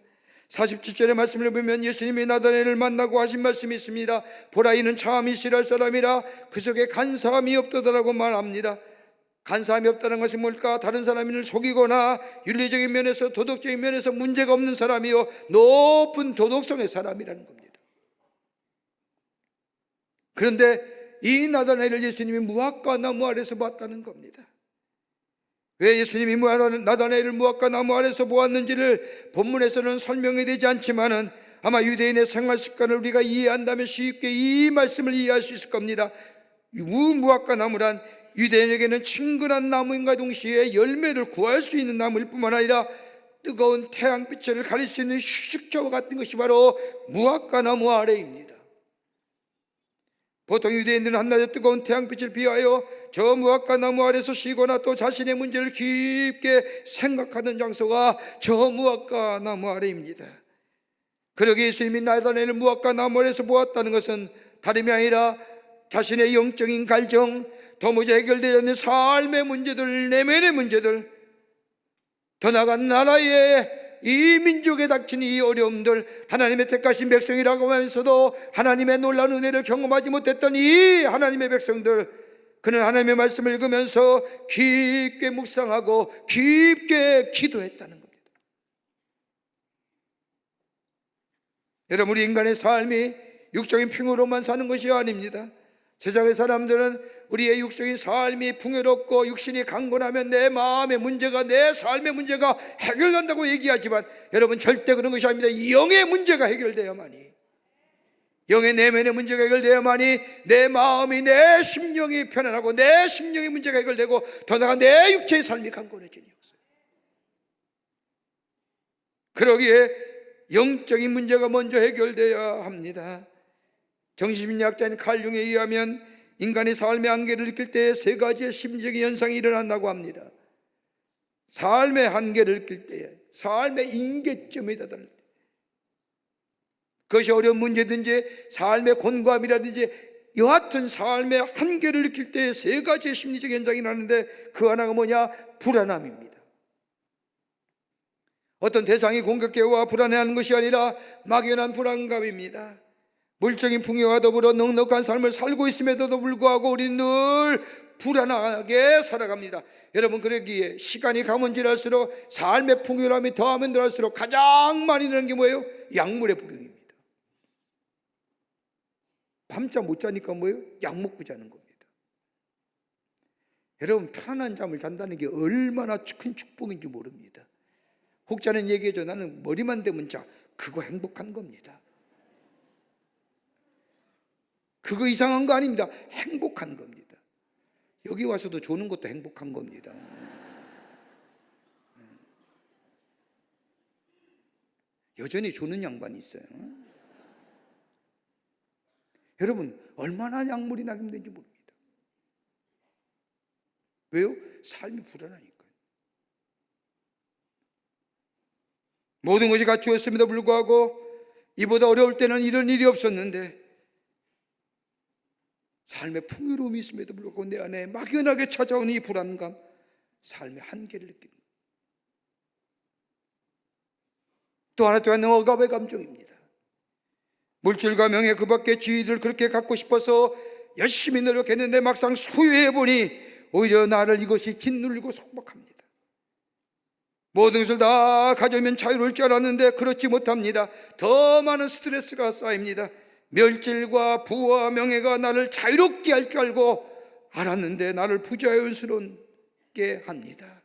47절의 말씀을 보면 예수님이 나다나엘을 만나고 하신 말씀이 있습니다. 보라, 이는 참 이스라엘 사람이라 그 속에 간사함이 없더라라고 말합니다. 간사함이 없다는 것이 뭘까? 다른 사람을 속이거나 윤리적인 면에서, 도덕적인 면에서 문제가 없는 사람이요, 높은 도덕성의 사람이라는 겁니다. 그런데 이 나다나엘을 예수님이 무화과 나무 아래서 봤다는 겁니다. 왜 예수님이 나다나엘을 무화과 나무 아래서 보았는지를 본문에서는 설명이 되지 않지만은 아마 유대인의 생활 습관을 우리가 이해한다면 쉽게 이 말씀을 이해할 수 있을 겁니다. 무화과 나무란 유대인에게는 친근한 나무인과 동시에 열매를 구할 수 있는 나무일 뿐만 아니라 뜨거운 태양빛을 가릴 수 있는 휴식처와 같은 것이 바로 무화과 나무 아래입니다. 보통 유대인들은 한낮에 뜨거운 태양빛을 비하여 저 무화과 나무 아래서 쉬거나 또 자신의 문제를 깊게 생각하는 장소가 저 무화과 나무 아래입니다. 그러기에 예수님이 나다나엘을 무화과 나무 아래서 보았다는 것은 다름이 아니라 자신의 영적인 갈증, 도무지 해결되지 않는 삶의 문제들, 내면의 문제들, 더 나아가 나라의 이 민족에 닥친 이 어려움들, 하나님의 택하신 백성이라고 하면서도 하나님의 놀라운 은혜를 경험하지 못했던 이 하나님의 백성들, 그는 하나님의 말씀을 읽으면서 깊게 묵상하고 깊게 기도했다는 겁니다. 여러분, 우리 인간의 삶이 육적인 평으로만 사는 것이 아닙니다. 세상의 사람들은 우리의 육적인 삶이 풍요롭고 육신이 강건하면 내 마음의 문제가, 내 삶의 문제가 해결된다고 얘기하지만 여러분, 절대 그런 것이 아닙니다. 영의 문제가 해결되어야만이, 영의 내면의 문제가 해결되어야만이 내 마음이, 내 심령이 편안하고 내 심령의 문제가 해결되고 더 나아가 내 육체의 삶이 강건해지니 없어요. 그러기에 영적인 문제가 먼저 해결되어야 합니다. 정신심리학자인 칼 융에 의하면 인간이 삶의 한계를 느낄 때 세 가지의 심리적인 현상이 일어난다고 합니다. 삶의 한계를 느낄 때에, 삶의 임계점에 다다를 때, 그것이 어려운 문제든지 삶의 곤고함이라든지 여하튼 삶의 한계를 느낄 때 세 가지의 심리적 현상이 나는데 그 하나가 뭐냐? 불안함입니다. 어떤 대상이 공격해와 불안해하는 것이 아니라 막연한 불안감입니다. 물적인 풍요와 더불어 넉넉한 삶을 살고 있음에도 불구하고 우리는 늘 불안하게 살아갑니다. 여러분, 그러기에 시간이 가면 지날수록 삶의 풍요함이 더하면 더할수록 가장 많이 드는 게 뭐예요? 약물의 복용입니다. 밤잠 못 자니까 뭐예요? 약 먹고 자는 겁니다. 여러분, 편안한 잠을 잔다는 게 얼마나 큰 축복인지 모릅니다. 혹자는 얘기해줘. 나는 머리만 대면 자. 그거 행복한 겁니다. 그거 이상한 거 아닙니다. 행복한 겁니다. 여기 와서도 조는 것도 행복한 겁니다. 여전히 조는 양반이 있어요. 여러분, 얼마나 약물이 나기 힘든지 모릅니다. 왜요? 삶이 불안하니까요. 모든 것이 갖추었음에도 불구하고 이보다 어려울 때는 이런 일이 없었는데 삶의 풍요로움이 있음에도 불구하고 내 안에 막연하게 찾아오는 이 불안감, 삶의 한계를 느낍니다. 또 하나 또한 억압의 감정입니다. 물질과 명예 그 밖의 지위를 그렇게 갖고 싶어서 열심히 노력했는데 막상 소유해보니 오히려 나를 이것이 짓눌리고 속박합니다. 모든 것을 다 가져오면 자유로울 줄 알았는데 그렇지 못합니다. 더 많은 스트레스가 쌓입니다. 멸질과 부와 명예가 나를 자유롭게 할 줄 알고 알았는데 나를 부자연스럽게 합니다.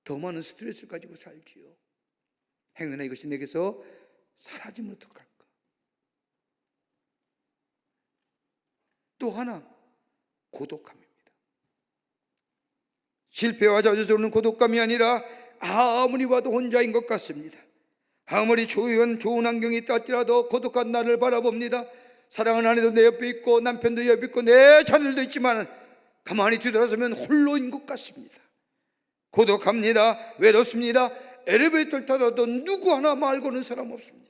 더 많은 스트레스를 가지고 살지요. 행여나 이것이 내게서 사라지면 어떡할까? 또 하나, 고독함입니다. 실패와 좌절은 고독감이 아니라 아무리 봐도 혼자인 것 같습니다. 아무리 좋은 환경이 있다 할지라도 고독한 나를 바라봅니다. 사랑하는 아내도 내 옆에 있고 남편도 옆에 있고 내 자녀들도 있지만 가만히 뒤돌아서면 홀로인 것 같습니다. 고독합니다. 외롭습니다. 엘리베이터를 타도 누구 하나 말 거는 사람 없습니다.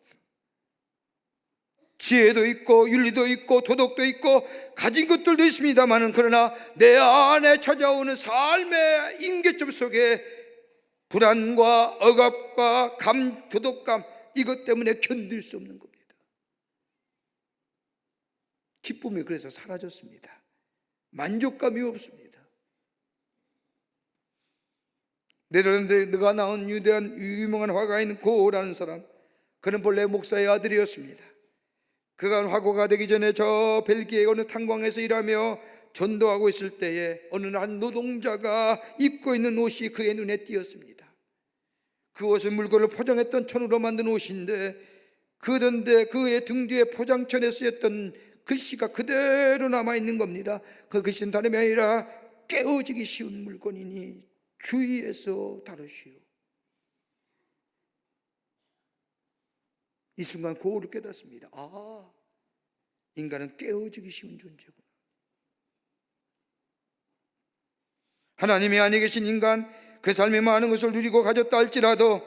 지혜도 있고 윤리도 있고 도덕도 있고 가진 것들도 있습니다만 그러나 내 안에 찾아오는 삶의 임계점 속에 불안과 억압과 고독감, 이것 때문에 견딜 수 없는 겁니다. 기쁨이 그래서 사라졌습니다. 만족감이 없습니다. 네덜란드가 나온 유명한 화가인 고라는 사람, 그는 본래 목사의 아들이었습니다. 그가 화고가 되기 전에 저 벨기에 어느 탄광에서 일하며 전도하고 있을 때에 어느 날 노동자가 입고 있는 옷이 그의 눈에 띄었습니다. 그 옷은 물건을 포장했던 천으로 만든 옷인데 그런데 그의 등 뒤에 포장천에 쓰였던 글씨가 그대로 남아있는 겁니다. 그 글씨는 다름이 아니라 깨어지기 쉬운 물건이니 주의해서 다루시오. 이 순간 고를 깨닫습니다. 아, 인간은 깨어지기 쉬운 존재구나. 하나님이 아니 계신 인간, 그 삶이 많은 것을 누리고 가졌다 할지라도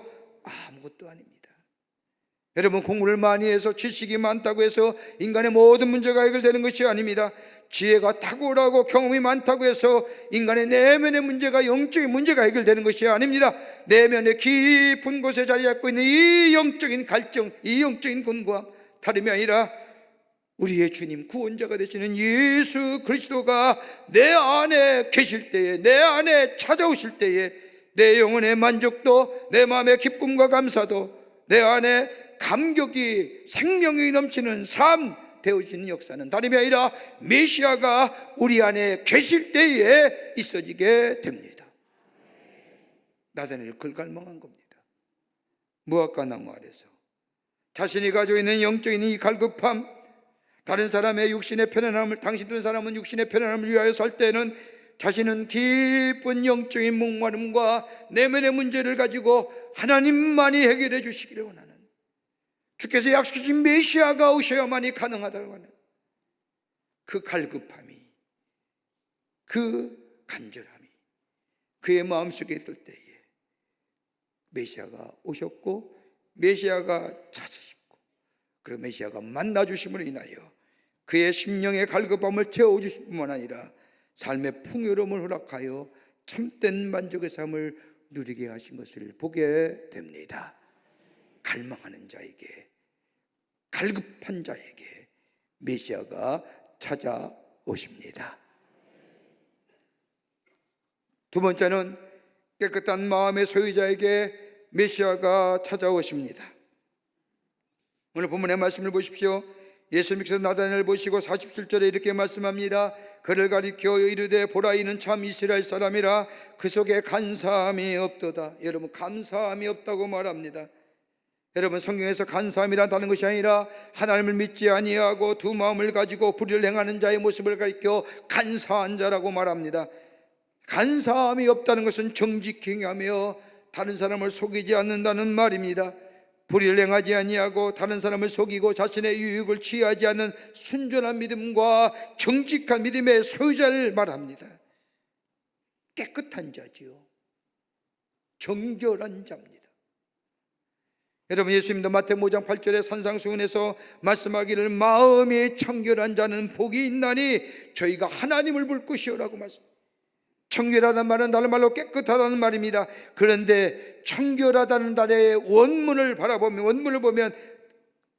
아무것도 아닙니다. 여러분, 공부를 많이 해서 지식이 많다고 해서 인간의 모든 문제가 해결되는 것이 아닙니다. 지혜가 탁월하고 경험이 많다고 해서 인간의 내면의 문제가, 영적인 문제가 해결되는 것이 아닙니다. 내면의 깊은 곳에 자리 잡고 있는 이 영적인 갈증, 이 영적인 곤고함, 다름이 아니라 우리의 주님, 구원자가 되시는 예수 그리스도가 내 안에 계실 때에, 내 안에 찾아오실 때에 내 영혼의 만족도, 내 마음의 기쁨과 감사도, 내 안에 감격이, 생명이 넘치는 삶, 되어지는 역사는 다름이 아니라 메시아가 우리 안에 계실 때에 있어지게 됩니다. 나다나엘이 그걸 갈망한 겁니다. 무화과 나무 아래서 자신이 가지고 있는 영적인 이 갈급함, 다른 사람의 육신의 편안함을, 당신들 사람은 육신의 편안함을 위하여 살 때는 자신은 깊은 영적인 목마름과 내면의 문제를 가지고 하나님만이 해결해 주시기를 원하는, 주께서 약속하신 메시아가 오셔야만이 가능하다고 하는 그 갈급함이, 그 간절함이 그의 마음속에 있을 때에 메시아가 오셨고 메시아가 찾으시고 그리고 메시아가 만나주심으로 인하여 그의 심령의 갈급함을 채워주실 뿐만 아니라 삶의 풍요로움을 허락하여 참된 만족의 삶을 누리게 하신 것을 보게 됩니다. 갈망하는 자에게, 갈급한 자에게 메시아가 찾아오십니다. 두 번째는 깨끗한 마음의 소유자에게 메시아가 찾아오십니다. 오늘 본문의 말씀을 보십시오. 예수님께서 나다나엘을 보시고 47절에 이렇게 말씀합니다. 그를 가리켜 이르되 보라 이는 참 이스라엘 사람이라 그 속에 간사함이 없도다. 여러분, 감사함이 없다고 말합니다. 여러분, 성경에서 간사함이란 것이 아니라 하나님을 믿지 아니하고 두 마음을 가지고 불의를 행하는 자의 모습을 가리켜 간사한 자라고 말합니다. 간사함이 없다는 것은 정직히 행하며 다른 사람을 속이지 않는다는 말입니다. 불의를 행하지 아니하고 다른 사람을 속이고 자신의 유익을 취하지 않는 순전한 믿음과 정직한 믿음의 소유자를 말합니다. 깨끗한 자지요, 정결한 자입니다. 여러분, 예수님도 마태복음 5장 8절에 산상수훈에서 말씀하기를 마음이 청결한 자는 복이 있나니 저희가 하나님을 볼 것이요라고 말씀합니다. 청결하다는 말은 다른 말로 깨끗하다는 말입니다. 그런데 청결하다는 단어의 원문을 보면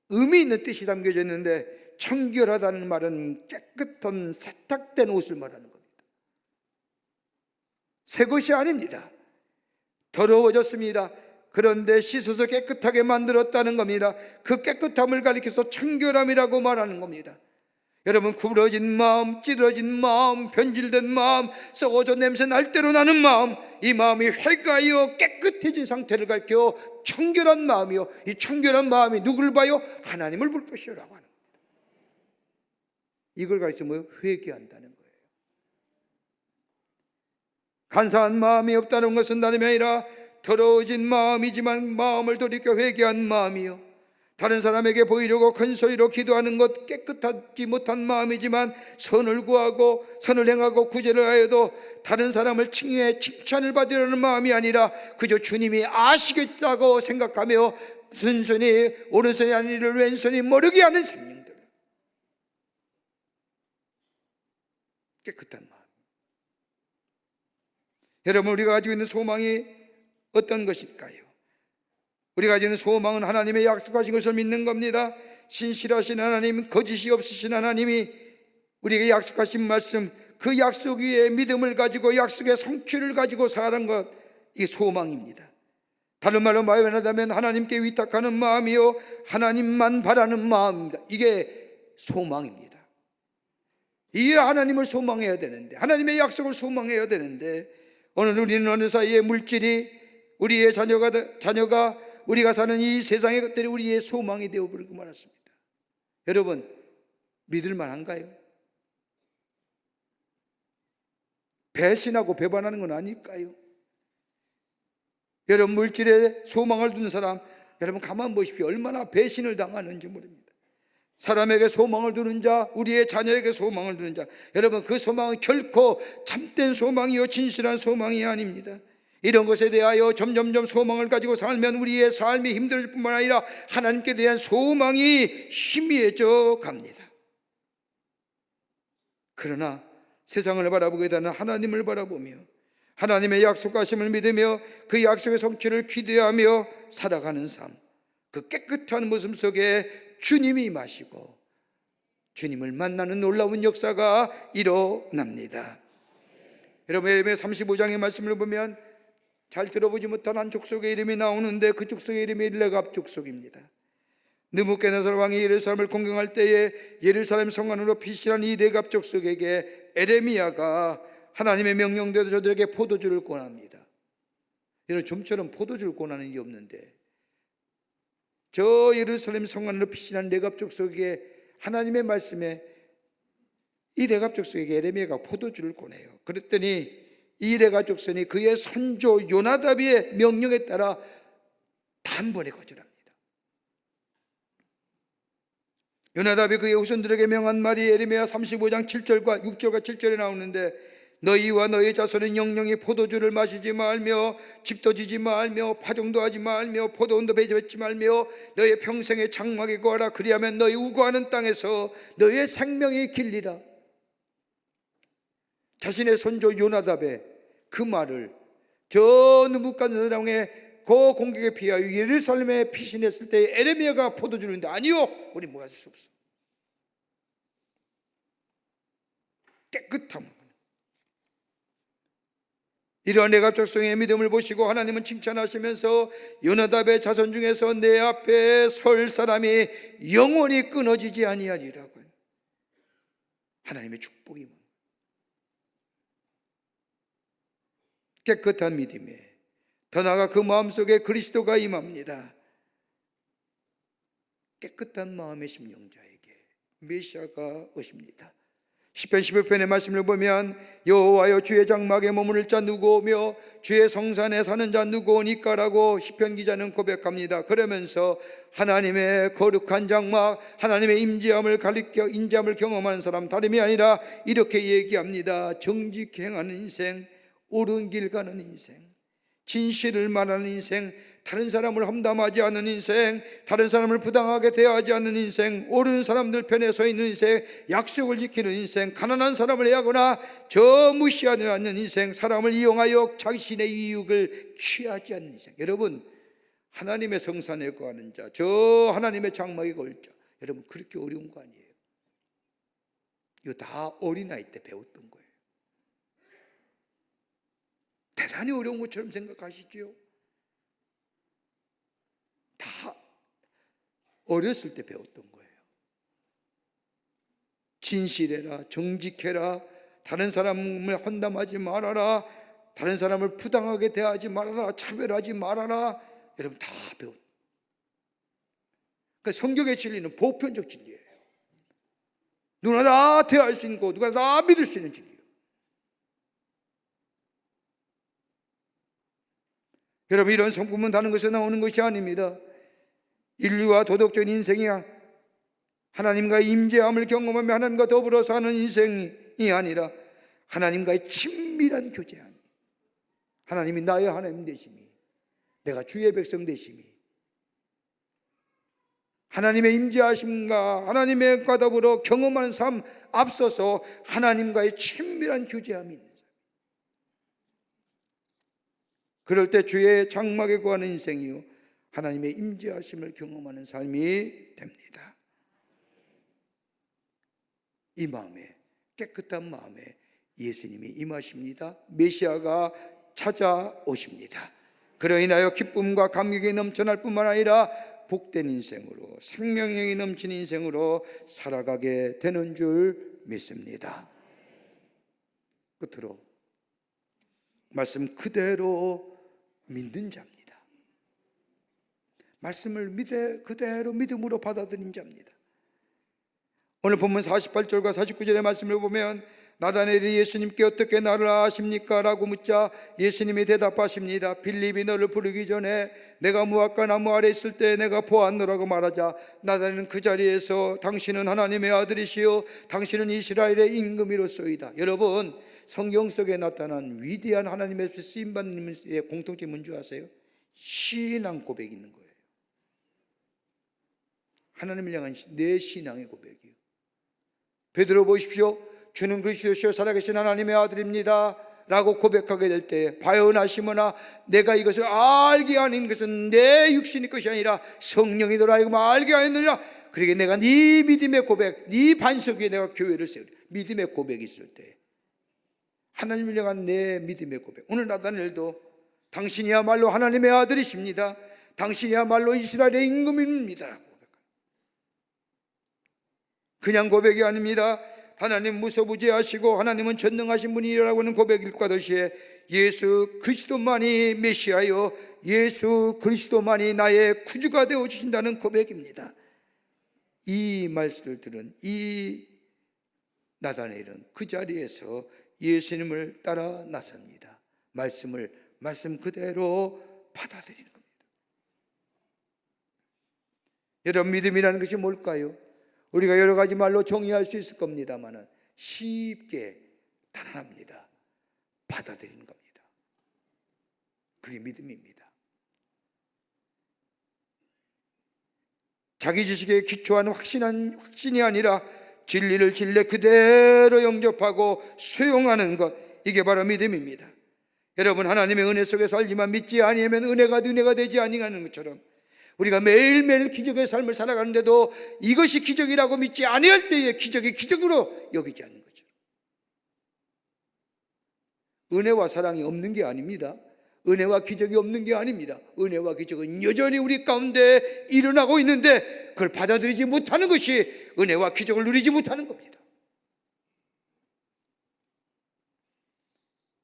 의미 있는 뜻이 담겨져 있는데, 청결하다는 말은 깨끗한 세탁된 옷을 말하는 겁니다. 새 것이 아닙니다. 더러워졌습니다. 그런데 씻어서 깨끗하게 만들었다는 겁니다. 그 깨끗함을 가리켜서 청결함이라고 말하는 겁니다. 여러분, 구부러진 마음, 찌들어진 마음, 변질된 마음, 썩어져 냄새 날 대로 나는 마음, 이 마음이 회개하여 깨끗해진 상태를 가리켜 청결한 마음이요, 이 청결한 마음이 누구를 봐요? 하나님을 볼 것이라고 하는 겁니다. 이걸 가리켜 뭐예요? 회개한다는 거예요. 간사한 마음이 없다는 것은 다름이 아니라 더러워진 마음이지만 마음을 돌이켜 회개한 마음이요, 다른 사람에게 보이려고 큰 소리로 기도하는 것, 깨끗하지 못한 마음이지만 선을 구하고 선을 행하고 구제를 하여도 다른 사람을 칭해 칭찬을 받으려는 마음이 아니라 그저 주님이 아시겠다고 생각하며 순순히 오른손이 아닌 일을 왼손이 모르게 하는 생명들, 깨끗한 마음. 여러분, 우리가 가지고 있는 소망이 어떤 것일까요? 우리가 가지는 소망은 하나님의 약속하신 것을 믿는 겁니다. 신실하신 하나님, 거짓이 없으신 하나님이 우리에게 약속하신 말씀, 그 약속 위에 믿음을 가지고 약속의 성취를 가지고 사는 것, 이게 소망입니다. 다른 말로 말하자면 하나님께 위탁하는 마음이요, 하나님만 바라는 마음입니다. 이게 소망입니다. 이 하나님을 소망해야 되는데, 하나님의 약속을 소망해야 되는데, 오늘 우리는 어느 사이에 물질이, 우리의 자녀가 우리가 사는 이 세상의 것들이 우리의 소망이 되어버리고 말았습니다. 여러분, 믿을 만한가요? 배신하고 배반하는 건 아닐까요? 여러분, 물질에 소망을 두는 사람, 여러분 가만 보십시오. 얼마나 배신을 당하는지 모릅니다. 사람에게 소망을 두는 자, 우리의 자녀에게 소망을 두는 자, 여러분, 그 소망은 결코 참된 소망이요 진실한 소망이 아닙니다. 이런 것에 대하여 점점점 소망을 가지고 살면 우리의 삶이 힘들 뿐만 아니라 하나님께 대한 소망이 희미해져 갑니다. 그러나 세상을 바라보게 되는 하나님을 바라보며 하나님의 약속하심을 믿으며 그 약속의 성취를 기대하며 살아가는 삶, 그 깨끗한 모습 속에 주님이 임하시고 주님을 만나는 놀라운 역사가 일어납니다. 여러분, 예레미야 35장의 말씀을 보면 잘 들어보지 못한 한 족속의 이름이 나오는데 그 족속의 이름이 레갑 족속입니다. 느부갓네살 왕이 예루살렘을 공경할 때에 예루살렘 성안으로 피신한 이 내갑 족속에게 에레미야가 하나님의 명령대로 저들에게 포도주를 권합니다. 여러분, 좀처럼 포도주를 권하는 일이 없는데 저 예루살렘 성안으로 피신한 내갑 족속에게 하나님의 말씀에 이 레갑 족속에게 에레미야가 포도주를 권해요. 그랬더니 이 레갑 족속이 그의 선조 요나답의 명령에 따라 단번에 거절합니다. 요나답이 그의 후손들에게 명한 말이 에레미야 35장 7절과 6절과 7절에 나오는데 너희와 너희 자손은 영영이 포도주를 마시지 말며 집도 지지 말며 파종도 하지 말며 포도원도 배제하지 말며 너희 평생에 장막에 거하라. 그리하면 너희 우거하는 땅에서 너희의 생명이 길리라. 자신의 손조 요나답의 그 말을 저 느부갓네살 왕의 그 공격에 피하여 예루살렘에 피신했을 때 에레미야가 포도주를 주는데 아니요, 우리 뭐 가질 수 없어. 깨끗함. 이러한 내갑 족속의 믿음을 보시고 하나님은 칭찬하시면서 요나답의 자손 중에서 내 앞에 설 사람이 영원히 끊어지지 아니하리라고요. 하나님의 축복이 깨끗한 믿음에 더 나아가 그 마음속에 그리스도가 임합니다. 깨끗한 마음의 심령자에게 메시아가 오십니다. 시편 11편의 말씀을 보면 여호와여 주의 장막에 머무를 자 누구 오며 주의 성산에 사는 자 누구 오니까라고 시편 기자는 고백합니다. 그러면서 하나님의 거룩한 장막, 하나님의 임재함을 경험하는 사람 다름이 아니라 이렇게 얘기합니다. 정직히 행하는 인생, 옳은 길 가는 인생, 진실을 말하는 인생, 다른 사람을 험담하지 않는 인생, 다른 사람을 부당하게 대하지 않는 인생, 옳은 사람들 편에 서 있는 인생, 약속을 지키는 인생, 가난한 사람을 해하거나 저 무시하지 않는 인생, 사람을 이용하여 자신의 이익을 취하지 않는 인생. 여러분, 하나님의 성산에 거하는 자, 저 하나님의 장막에 거할 자, 여러분 그렇게 어려운 거 아니에요. 이거 다 어린아이 때 배웠던 거예요. 대단히 어려운 것처럼 생각하시죠? 다 어렸을 때 배웠던 거예요. 진실해라, 정직해라, 다른 사람을 환담하지 말아라, 다른 사람을 부당하게 대하지 말아라, 차별하지 말아라. 여러분 다 배웠. 그러니까 성경의 진리는 보편적 진리예요. 누구나 다 대할 수 있는 거, 누구나 다 믿을 수 있는 진리예요. 여러분, 이런 성품은 다른 것에 나오는 것이 아닙니다. 인류와 도덕적인 인생이 하나님과의 임재함을 경험하며 하나님과 더불어 사는 인생이 아니라 하나님과의 친밀한 교제함, 하나님이 나의 하나님 되심이, 내가 주의 백성 되심이, 하나님의 임재하심과 하나님과 더불어 경험하는 삶 앞서서 하나님과의 친밀한 교제함이 있는 삶. 그럴 때 주의 장막에 거하는 인생이요 하나님의 임재하심을 경험하는 삶이 됩니다. 이 마음에, 깨끗한 마음에 예수님이 임하십니다. 메시아가 찾아오십니다. 그로 인하여 기쁨과 감격이 넘쳐날 뿐만 아니라 복된 인생으로, 생명력이 넘치는 인생으로 살아가게 되는 줄 믿습니다. 끝으로 말씀 그대로 믿는 자입니다. 말씀을 그대로 믿음으로 받아들인 자입니다. 오늘 본문 48절과 49절의 말씀을 보면 나다나엘이 예수님께 어떻게 나를 아십니까? 라고 묻자 예수님이 대답하십니다. 빌립이 너를 부르기 전에 내가 무화과 나무 아래 있을 때 내가 보았노라고 말하자 나다나엘은 그 자리에서 당신은 하나님의 아들이시요 당신은 이스라엘의 임금이로소이다. 여러분, 성경 속에 나타난 위대한 하나님의 쓰임받는 분의 공통점이 뭔지 아세요? 신앙 고백이 있는 거예요. 하나님을 향한 내 신앙의 고백이요. 베드로 보십시오. 주는 그리스도시요 살아계신 하나님의 아들입니다 라고 고백하게 될 때 바요나시모나 내가 이것을 알게 하는 것은 내 육신의 것이 아니라 성령이 너로 하여금 알게 하였느니라. 그러게 내가 네 믿음의 고백, 네 반석 위에 내가 교회를 세우리. 믿음의 고백이 있을 때 하나님을 향한 내 믿음의 고백. 오늘 나다나엘도 당신이야말로 하나님의 아들이십니다, 당신이야말로 이스라엘의 임금입니다. 그냥 고백이 아닙니다. 하나님 무소부지하시고 하나님은 전능하신 분이라고 하는 고백일과 동시에 예수 그리스도만이 메시아요, 예수 그리스도만이 나의 구주가 되어 주신다는 고백입니다. 이 말씀을 들은 이 나다나엘은 그 자리에서 예수님을 따라 나섭니다. 말씀 그대로 받아들이는 겁니다. 여러분, 믿음이라는 것이 뭘까요? 우리가 여러 가지 말로 정의할 수 있을 겁니다만 쉽게 단합니다. 받아들이는 겁니다. 그게 믿음입니다. 자기 지식에 기초한 확신이 아니라 진리를 진리 그대로 영접하고 수용하는 것, 이게 바로 믿음입니다. 여러분, 하나님의 은혜 속에 살지만 믿지 아니하면 은혜가 되지 아니하는 것처럼 우리가 매일매일 기적의 삶을 살아가는데도 이것이 기적이라고 믿지 아니할 때에 기적이 기적으로 여기지 않는 거죠. 은혜와 사랑이 없는 게 아닙니다. 은혜와 기적이 없는 게 아닙니다. 은혜와 기적은 여전히 우리 가운데 일어나고 있는데 그걸 받아들이지 못하는 것이 은혜와 기적을 누리지 못하는 겁니다.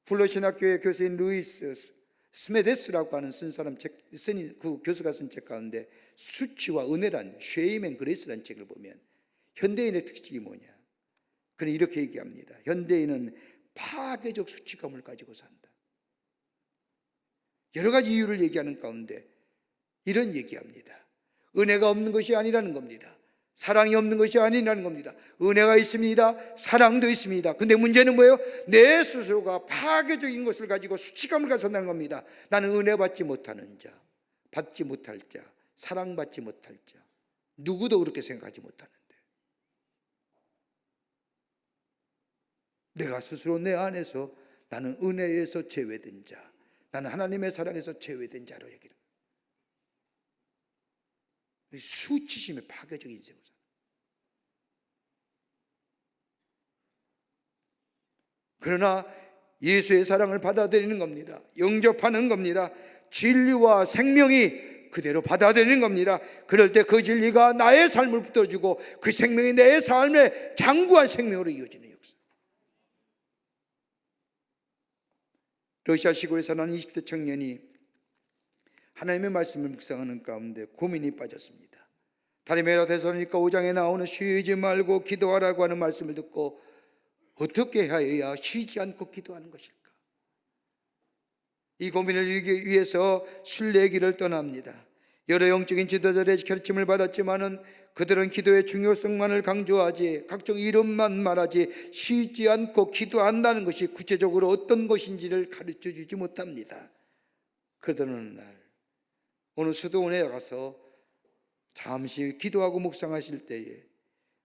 플러신학교의 교수인 루이스 스메데스라고 하는 그 교수가 쓴 책 가운데 수치와 은혜란 쉐임 앤 그레이스라는 책을 보면 현대인의 특징이 뭐냐, 그는 이렇게 얘기합니다. 현대인은 파괴적 수치감을 가지고 산다. 여러 가지 이유를 얘기하는 가운데 이런 얘기합니다. 은혜가 없는 것이 아니라는 겁니다. 사랑이 없는 것이 아니라는 겁니다. 은혜가 있습니다. 사랑도 있습니다. 근데 문제는 뭐예요? 내 스스로가 파괴적인 것을 가지고 수치감을 가진다는 겁니다. 나는 은혜 받지 못하는 자, 받지 못할 자, 사랑받지 못할 자, 누구도 그렇게 생각하지 못하는데 내가 스스로 내 안에서 나는 은혜에서 제외된 자, 나는 하나님의 사랑에서 제외된 자로 얘기를 합니다. 수치심의 파괴적인 인생을 살아요. 그러나 예수의 사랑을 받아들이는 겁니다. 영접하는 겁니다. 진리와 생명이 그대로 받아들이는 겁니다. 그럴 때 그 진리가 나의 삶을 붙들어주고 그 생명이 내 삶의 장구한 생명으로 이어지는 역사. 러시아 시골에 사는 20대 청년이 하나님의 말씀을 묵상하는 가운데 고민이 빠졌습니다. 다리메라 데살로니가 5장에 나오는 쉬지 말고 기도하라고 하는 말씀을 듣고 어떻게 해야 쉬지 않고 기도하는 것일까? 이 고민을 위해서 순례의 길을 떠납니다. 여러 영적인 지도자들의 가르침을 받았지만은 그들은 기도의 중요성만을 강조하지 각종 이름만 말하지 쉬지 않고 기도한다는 것이 구체적으로 어떤 것인지를 가르쳐 주지 못합니다. 그러던 어느 날 어느 수도원에 가서 잠시 기도하고 묵상하실 때에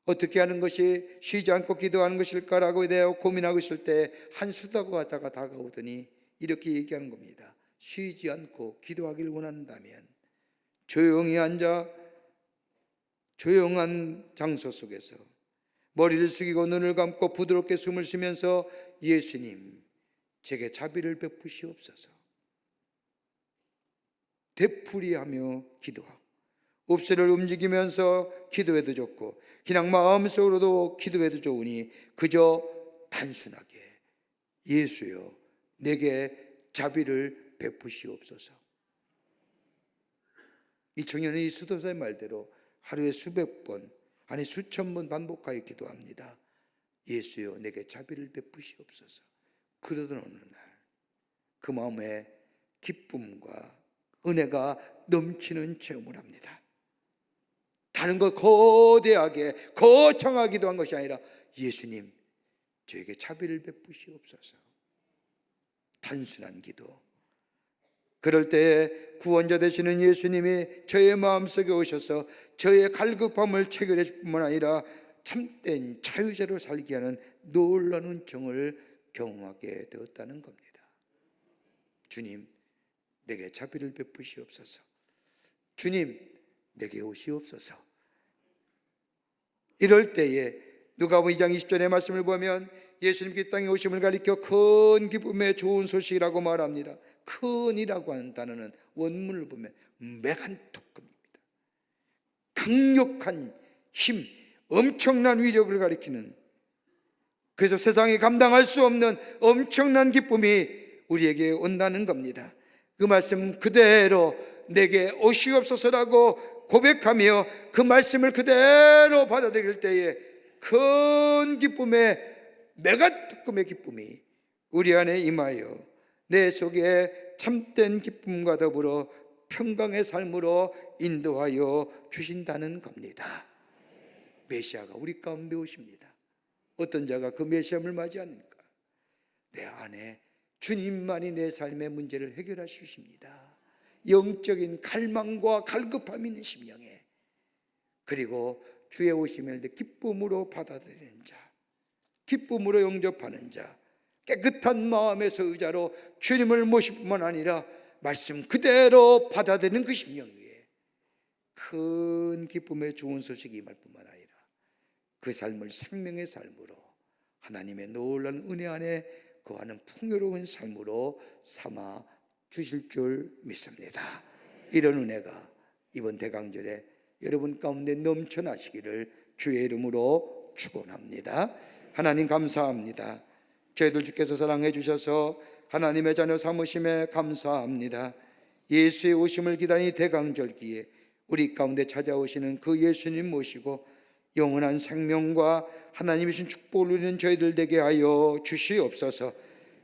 어떻게 하는 것이 쉬지 않고 기도하는 것일까라고 대하여 고민하고 있을 때 한 수도가자가 다가오더니 이렇게 얘기하는 겁니다. 쉬지 않고 기도하길 원한다면 조용히 앉아 조용한 장소 속에서 머리를 숙이고 눈을 감고 부드럽게 숨을 쉬면서 예수님, 제게 자비를 베푸시옵소서. 되풀이하며 기도하고 옵스를 움직이면서 기도해도 좋고 그냥 마음속으로도 기도해도 좋으니 그저 단순하게 예수여, 내게 자비를 베푸시옵소서. 이 청년은 이 수도사의 말대로 하루에 수백 번, 아니 수천 번 반복하여 기도합니다. 예수여, 내게 자비를 베푸시옵소서. 그러던 어느 날 그 마음에 기쁨과 은혜가 넘치는 체험을 합니다. 다른 것 거대하게 거창하게 기도한 것이 아니라 예수님, 저에게 자비를 베푸시옵소서. 단순한 기도. 그럴 때 구원자 되시는 예수님이 저의 마음속에 오셔서 저의 갈급함을 체결해 줄 뿐만 아니라 참된 자유자로 살게 하는 놀라운 은총을 경험하게 되었다는 겁니다. 주님, 내게 자비를 베푸시옵소서. 주님, 내게 오시옵소서. 이럴 때에 누가복음 2장 20절의 말씀을 보면 예수님께 땅에 오심을 가리켜 큰 기쁨의 좋은 소식이라고 말합니다. 큰이라고 하는 단어는 원문을 보면 메간토급입니다. 강력한 힘, 엄청난 위력을 가리키는, 그래서 세상이 감당할 수 없는 엄청난 기쁨이 우리에게 온다는 겁니다. 그 말씀 그대로 내게 오시옵소서라고 고백하며 그 말씀을 그대로 받아들일 때에 큰 기쁨의, 메가특급의 기쁨이 우리 안에 임하여 내 속에 참된 기쁨과 더불어 평강의 삶으로 인도하여 주신다는 겁니다. 메시아가 우리 가운데 오십니다. 어떤 자가 그 메시아를 맞이하는가? 내 안에 주님만이 내 삶의 문제를 해결해 주십니다. 영적인 갈망과 갈급함이 있는 심령에, 그리고 주의 오심을 기쁨으로 받아들이는 자, 기쁨으로 영접하는 자, 깨끗한 마음에서 의자로 주님을 모실 뿐만 아니라 말씀 그대로 받아들이는 그 심령 위에 큰 기쁨의 좋은 소식이 임할 뿐만 아니라 그 삶을 생명의 삶으로, 하나님의 놀라운 은혜 안에 거하는 풍요로운 삶으로 삼아 주실 줄 믿습니다. 이런 은혜가 이번 대강절에 여러분 가운데 넘쳐나시기를 주의 이름으로 축원합니다. 하나님 감사합니다. 저희들 주께서 사랑해 주셔서 하나님의 자녀 삼으심에 감사합니다. 예수의 오심을 기다리는 대강절기에 우리 가운데 찾아오시는 그 예수님 모시고 영원한 생명과 하나님이 주신 축복을 누리는 저희들 되게 하여 주시옵소서.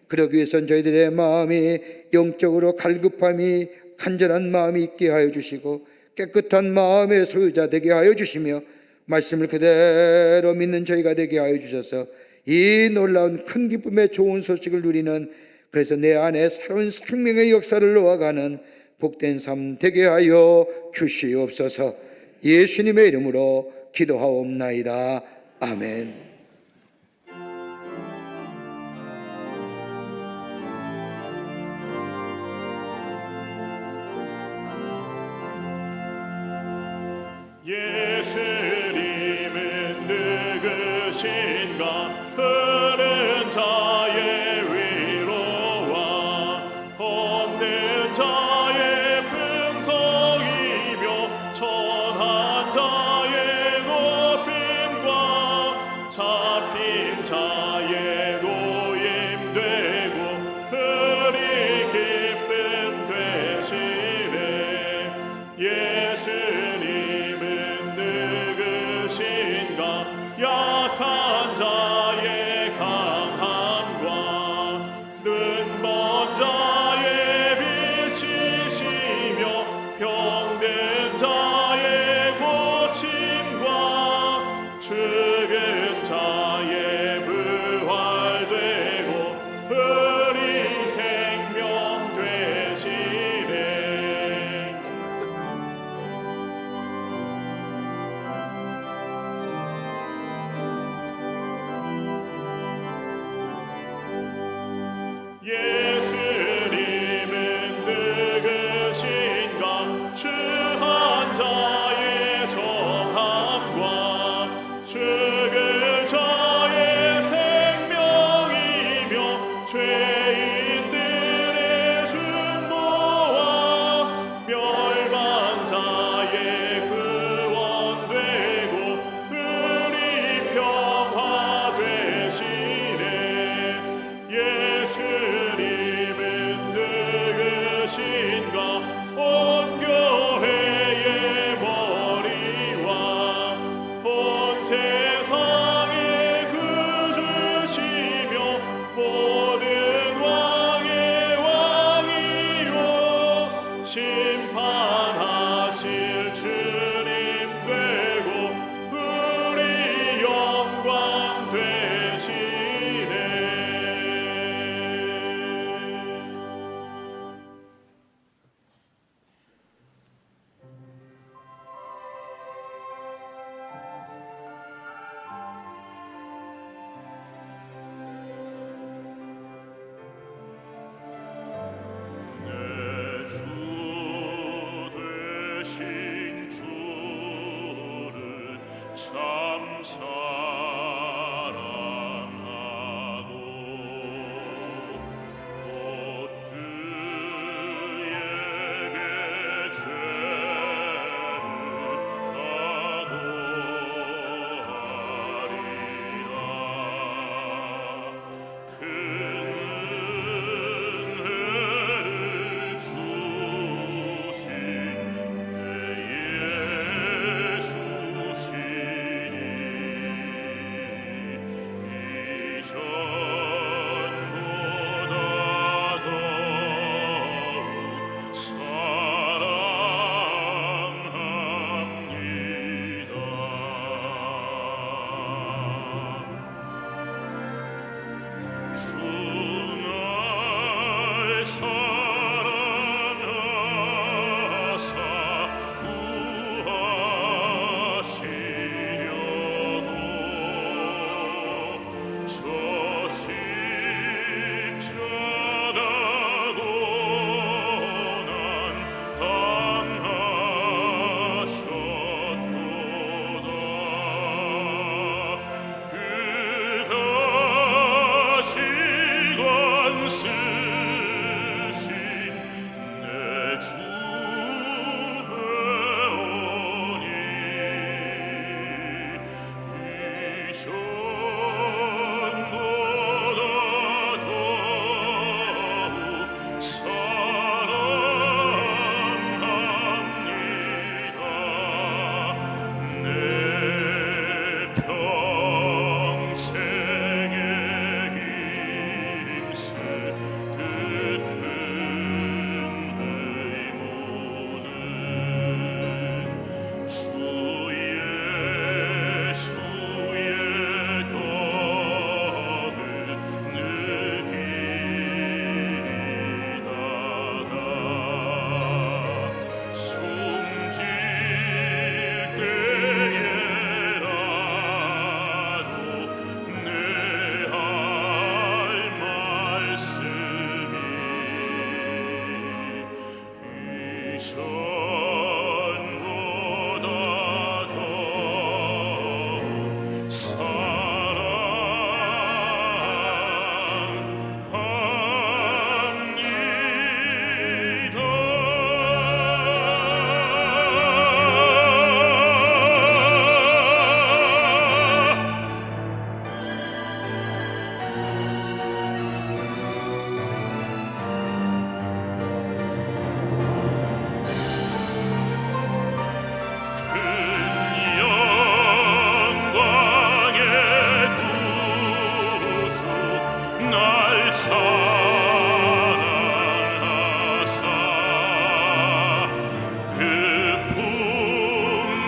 그러기 위해서는 저희들의 마음이 영적으로 갈급함이, 간절한 마음이 있게 하여 주시고 깨끗한 마음의 소유자 되게 하여 주시며 말씀을 그대로 믿는 저희가 되게 하여 주셔서 이 놀라운 큰 기쁨의 좋은 소식을 누리는, 그래서 내 안에 새로운 생명의 역사를 놓아가는 복된 삶 되게 하여 주시옵소서. 예수님의 이름으로 기도하옵나이다. 아멘. 예수님은 누구신가? 흐른 자의 위로와 없는 자의 풍성이며 천한 자의 높임과 잡힌 자의 노임되고 흐리 기쁨 되시네. 예수님은 누구신가? 약한 자의 강함과 눈먼 자의 빛이시며 병든 자의 고침과 죽은 자의 부활되고 흐리 생명 되시네. 예수님은 누구신가? 추한 자의 정함과 죽을 자의 생명이며 죄인들의 중보와 멸망 자의 구원되고 우리 평화 되시네. 예수님은 누구신가? 온 교회의 머리와 온 세상의 구주시며 모든 왕의 왕이요 심판하실 주님 되고 우리 영광 되시네. 내 주 되신 주를 참 사랑하고 곧 그에게 죄를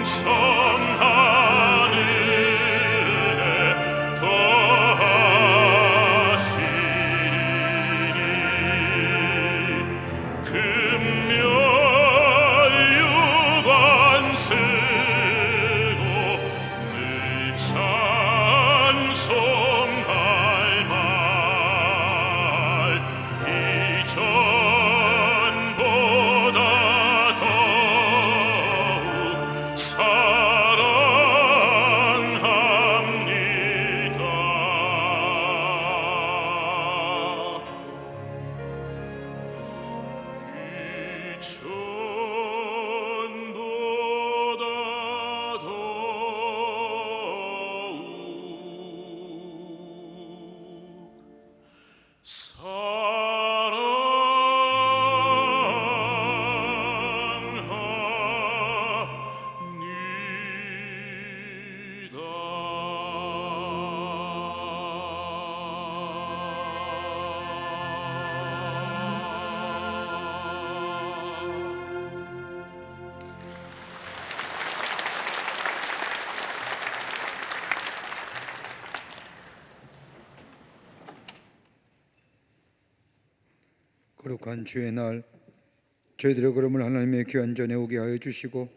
풍성한 은혜 더하시리니 금멸 유관 쓰고 늘 찬송할 말 이전보다 더욱 사랑합니다. 이전보다 거룩한 주의 날, 저희들의 걸음을 하나님의 귀한 전에 오게 하여 주시고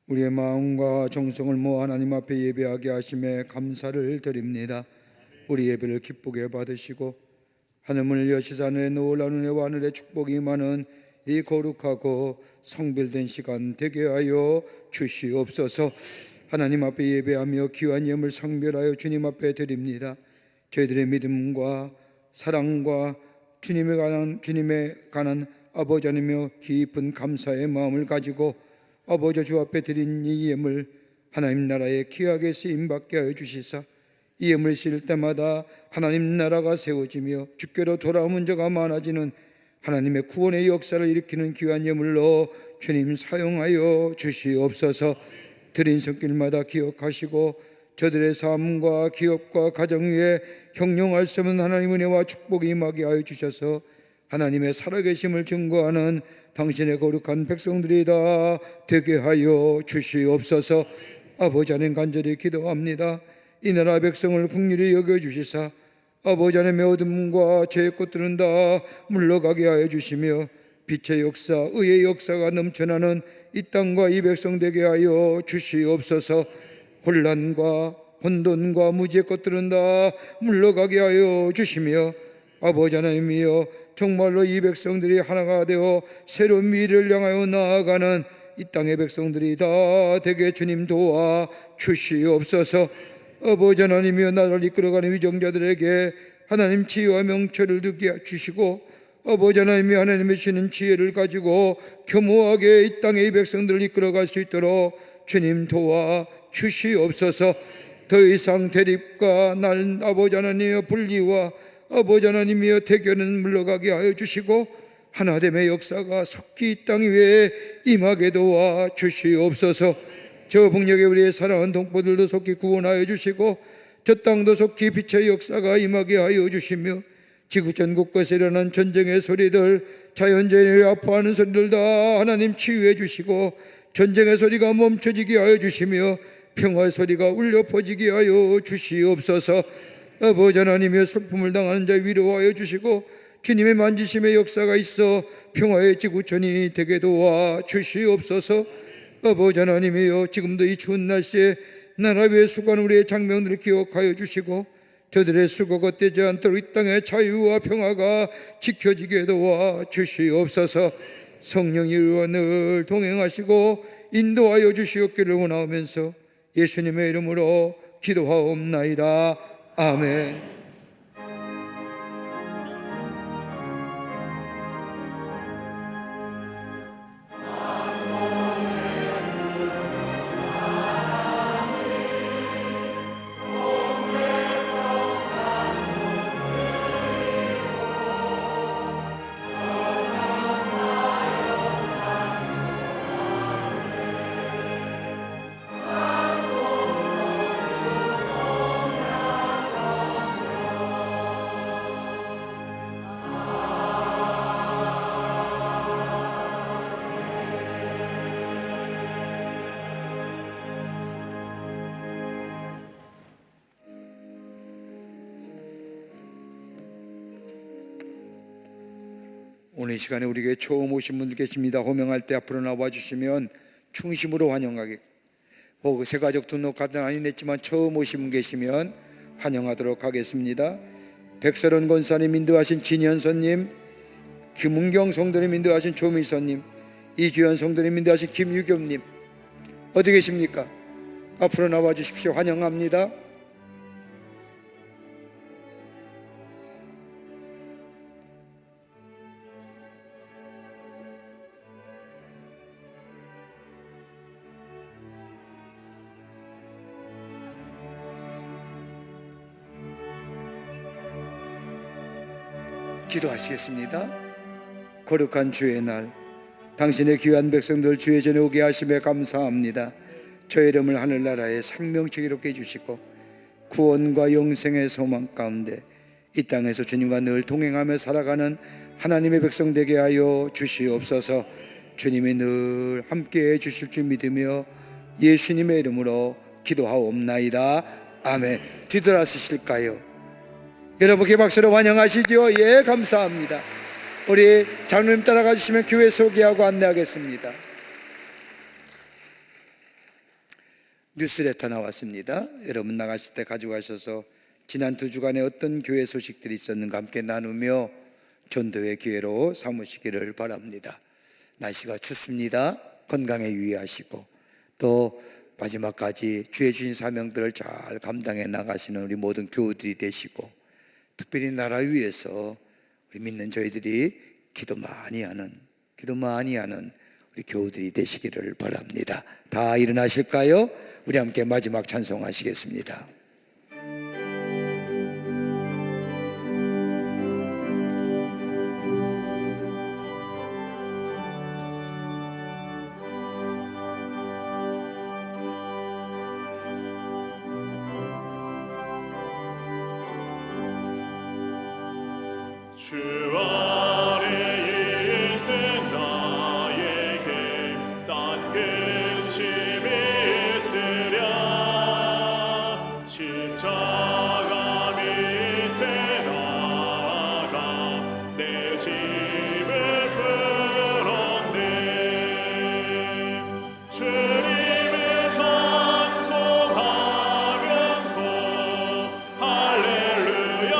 우리의 마음과 정성을 모아 하나님 앞에 예배하게 하심에 감사를 드립니다. 우리 예배를 기쁘게 받으시고 하늘문을 여시사 하늘에 놀라운 은혜와 하늘의 축복이 많은 이 거룩하고 성별된 시간 되게 하여 주시옵소서. 하나님 앞에 예배하며 귀한 예물 성별하여 주님 앞에 드립니다. 저희들의 믿음과 사랑과 주님에 관한 아버지 하나님여 깊은 감사의 마음을 가지고 아버지 주 앞에 드린 이 예물 하나님 나라에 귀하게 쓰임받게 하여 주시사 이 예물을 실 때마다 하나님 나라가 세워지며 주께로 돌아오는 자가 많아지는 하나님의 구원의 역사를 일으키는 귀한 예물로 주님 사용하여 주시옵소서. 드린 손길마다 기억하시고 저들의 삶과 기업과 가정 위에 형용할 수 없는 하나님의 은혜와 축복이 임하게 하여 주셔서 하나님의 살아계심을 증거하는 당신의 거룩한 백성들이 다 되게 하여 주시옵소서. 아버지 하나님 간절히 기도합니다. 이 나라 백성을 긍휼히 여겨주시사 아버지 하나님의 어둠과 죄의 꽃들은 다 물러가게 하여 주시며 빛의 역사, 의의 역사가 넘쳐나는 이 땅과 이 백성 되게 하여 주시옵소서. 혼란과 혼돈과 무지의 것들은 다 물러가게 하여 주시며 아버지 하나님이여 정말로 이 백성들이 하나가 되어 새로운 미래를 향하여 나아가는 이 땅의 백성들이 다 되게 주님 도와 주시옵소서. 아버지 하나님이여 나라를 이끌어가는 위정자들에게 하나님 지혜와 명철을 듣게 주시고 아버지 하나님이 하나님의 주시는 지혜를 가지고 겸허하게 이 땅의 이 백성들을 이끌어갈 수 있도록 주님 도와 주시옵소서. 더 이상 대립과 날 아버지 하나님의 분리와 아버지 하나님이여 대결은 물러가게 하여 주시고 하나됨의 역사가 속히 이 땅 위에 임하게 도와 주시옵소서. 저 북녘에 우리의 사랑하는 동포들도 속히 구원하여 주시고 저 땅도 속히 빛의 역사가 임하게 하여 주시며 지구전 곳곳에 일어난 전쟁의 소리들, 자연재해를 아파하는 소리들 다 하나님 치유해 주시고 전쟁의 소리가 멈춰지게 하여 주시며 평화의 소리가 울려 퍼지게 하여 주시옵소서. 아버지 하나님의 슬픔을 당하는 자 위로하여 주시고 주님의 만지심의 역사가 있어 평화의 지구촌이 되게 도와 주시옵소서. 아버지 하나님이여 지금도 이 추운 날씨에 나라 위에 수고하는 우리의 장병들을 기억하여 주시고 저들의 수고가 헛되지 않도록 이 땅의 자유와 평화가 지켜지게 도와 주시옵소서. 성령이 우리와 늘 동행하시고 인도하여 주시옵기를 원하오면서 예수님의 이름으로 기도하옵나이다. 아멘. 오늘 이 시간에 우리에게 처음 오신 분들 계십니다. 호명할 때 앞으로 나와 주시면 충심으로 환영하게, 혹 새가족 등록 카드 아니 냈지만 처음 오신 분 계시면 환영하도록 하겠습니다. 백설원 권사님 인도하신 진현선님, 김은경 성도님 인도하신 조미선님, 이주연 성도님 인도하신 김유겸님, 어디 계십니까? 앞으로 나와 주십시오. 환영합니다. 기도하시겠습니다. 거룩한 주의 날, 당신의 귀한 백성들 주의 전에 오게 하심에 감사합니다. 저의 이름을 하늘나라의 생명책 이롭게 해주시고 구원과 영생의 소망 가운데 이 땅에서 주님과 늘 동행하며 살아가는 하나님의 백성 되게 하여 주시옵소서. 주님이 늘 함께해 주실 줄 믿으며 예수님의 이름으로 기도하옵나이다. 아멘. 뒤돌아서실까요? 여러분께 박수로 환영하시죠. 예, 감사합니다. 우리 장로님 따라가 주시면 교회 소개하고 안내하겠습니다. 뉴스레터 나왔습니다. 여러분 나가실 때 가져가셔서 지난 2주간에 어떤 교회 소식들이 있었는가 함께 나누며 전도의 기회로 삼으시기를 바랍니다. 날씨가 춥습니다. 건강에 유의하시고 또 마지막까지 주의 주신 사명들을 잘 감당해 나가시는 우리 모든 교우들이 되시고, 특별히 나라 위해서 우리 믿는 저희들이 기도 많이 하는 우리 교우들이 되시기를 바랍니다. 다 일어나실까요? 우리 함께 마지막 찬송하시겠습니다. 주 안에 있는 나에게 딴 근심이 있으랴. 십자가 밑에 나아가 내 짐을 풀었네. 주님을 찬송하면서 할렐루야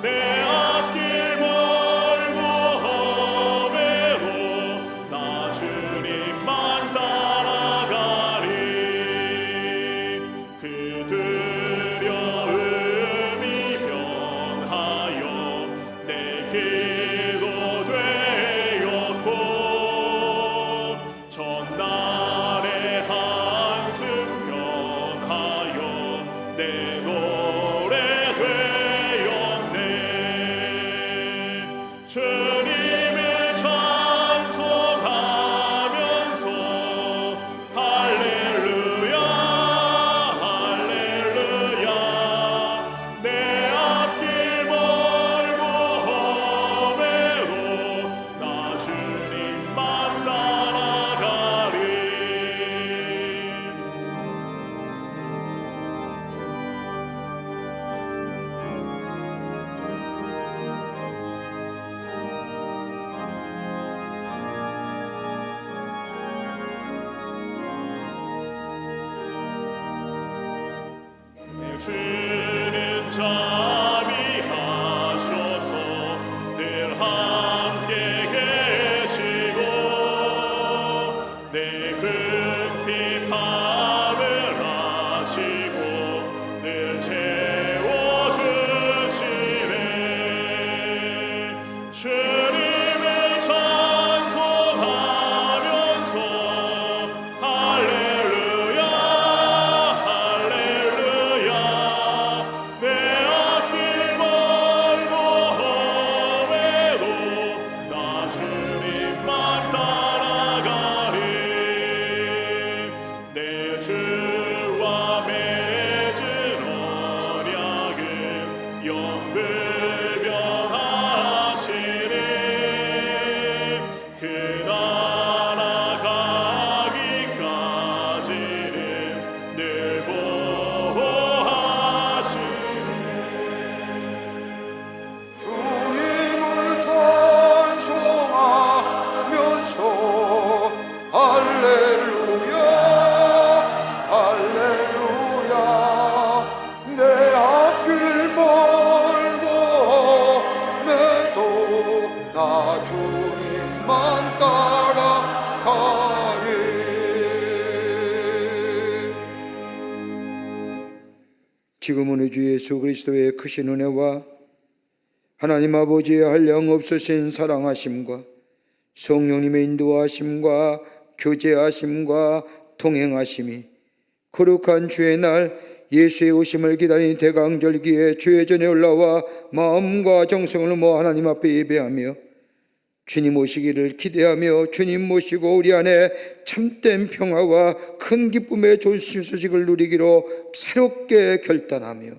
내 앞길 멀고 험해도 나 주님만 따라가리. 그 두려움이 변하여 내 기도 되었고, 전날의 한숨 변하여 내 노래 되었네. 주님을 찬송하면서 할렐루야 할렐루야 내 앞길 멀고 험해도 나 주님만 따라가리. 주는 자비하셔서 늘 함께 계시고 내 궁핍함을 아시고 늘 채워주시네. 주님을 찬송하면서 할렐루야 할렐루야 내 앞길 멀고 험해도 나 주님만 따라가리. 내 주와 맺은 언약은 영불변하시네. 그 나라 가기까지는 늘 보호하시네. 지금은 우리 주 예수 그리스도의 크신 은혜와 하나님 아버지의 한량없으신 사랑하심과 성령님의 인도하심과 교제하심과 동행하심이 거룩한 주의 날 예수의 오심을 기다린 대강절기에 주의 전에 올라와 마음과 정성을 모아 하나님 앞에 예배하며 주님 오시기를 기대하며 주님 모시고 우리 안에 참된 평화와 큰 기쁨의 좋은 소식을 누리기로 새롭게 결단하며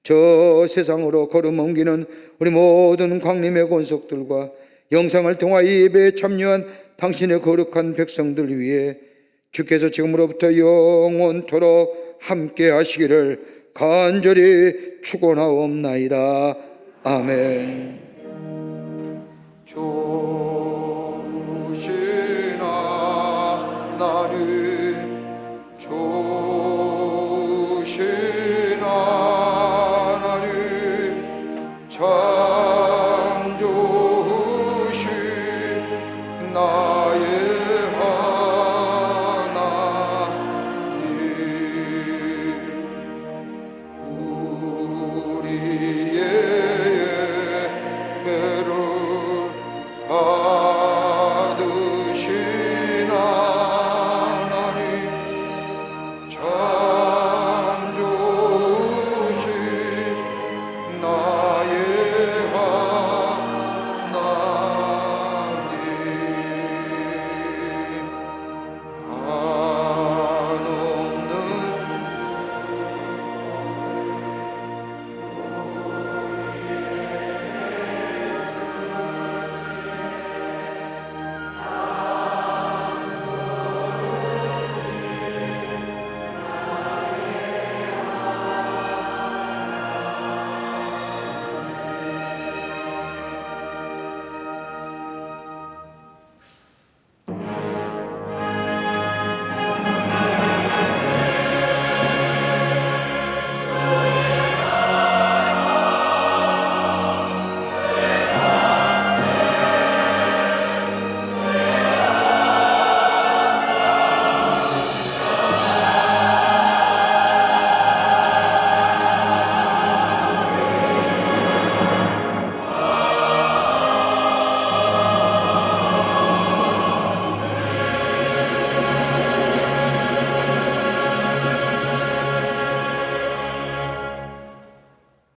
저 세상으로 걸음 옮기는 우리 모든 광림의 권속들과 영상을 통하여 예배에 참여한 당신의 거룩한 백성들 위해 주께서 지금으로부터 영원토록 함께 하시기를 간절히 축원하옵나이다. 아멘. 조시나 나는 조시나 나는 참 조신 나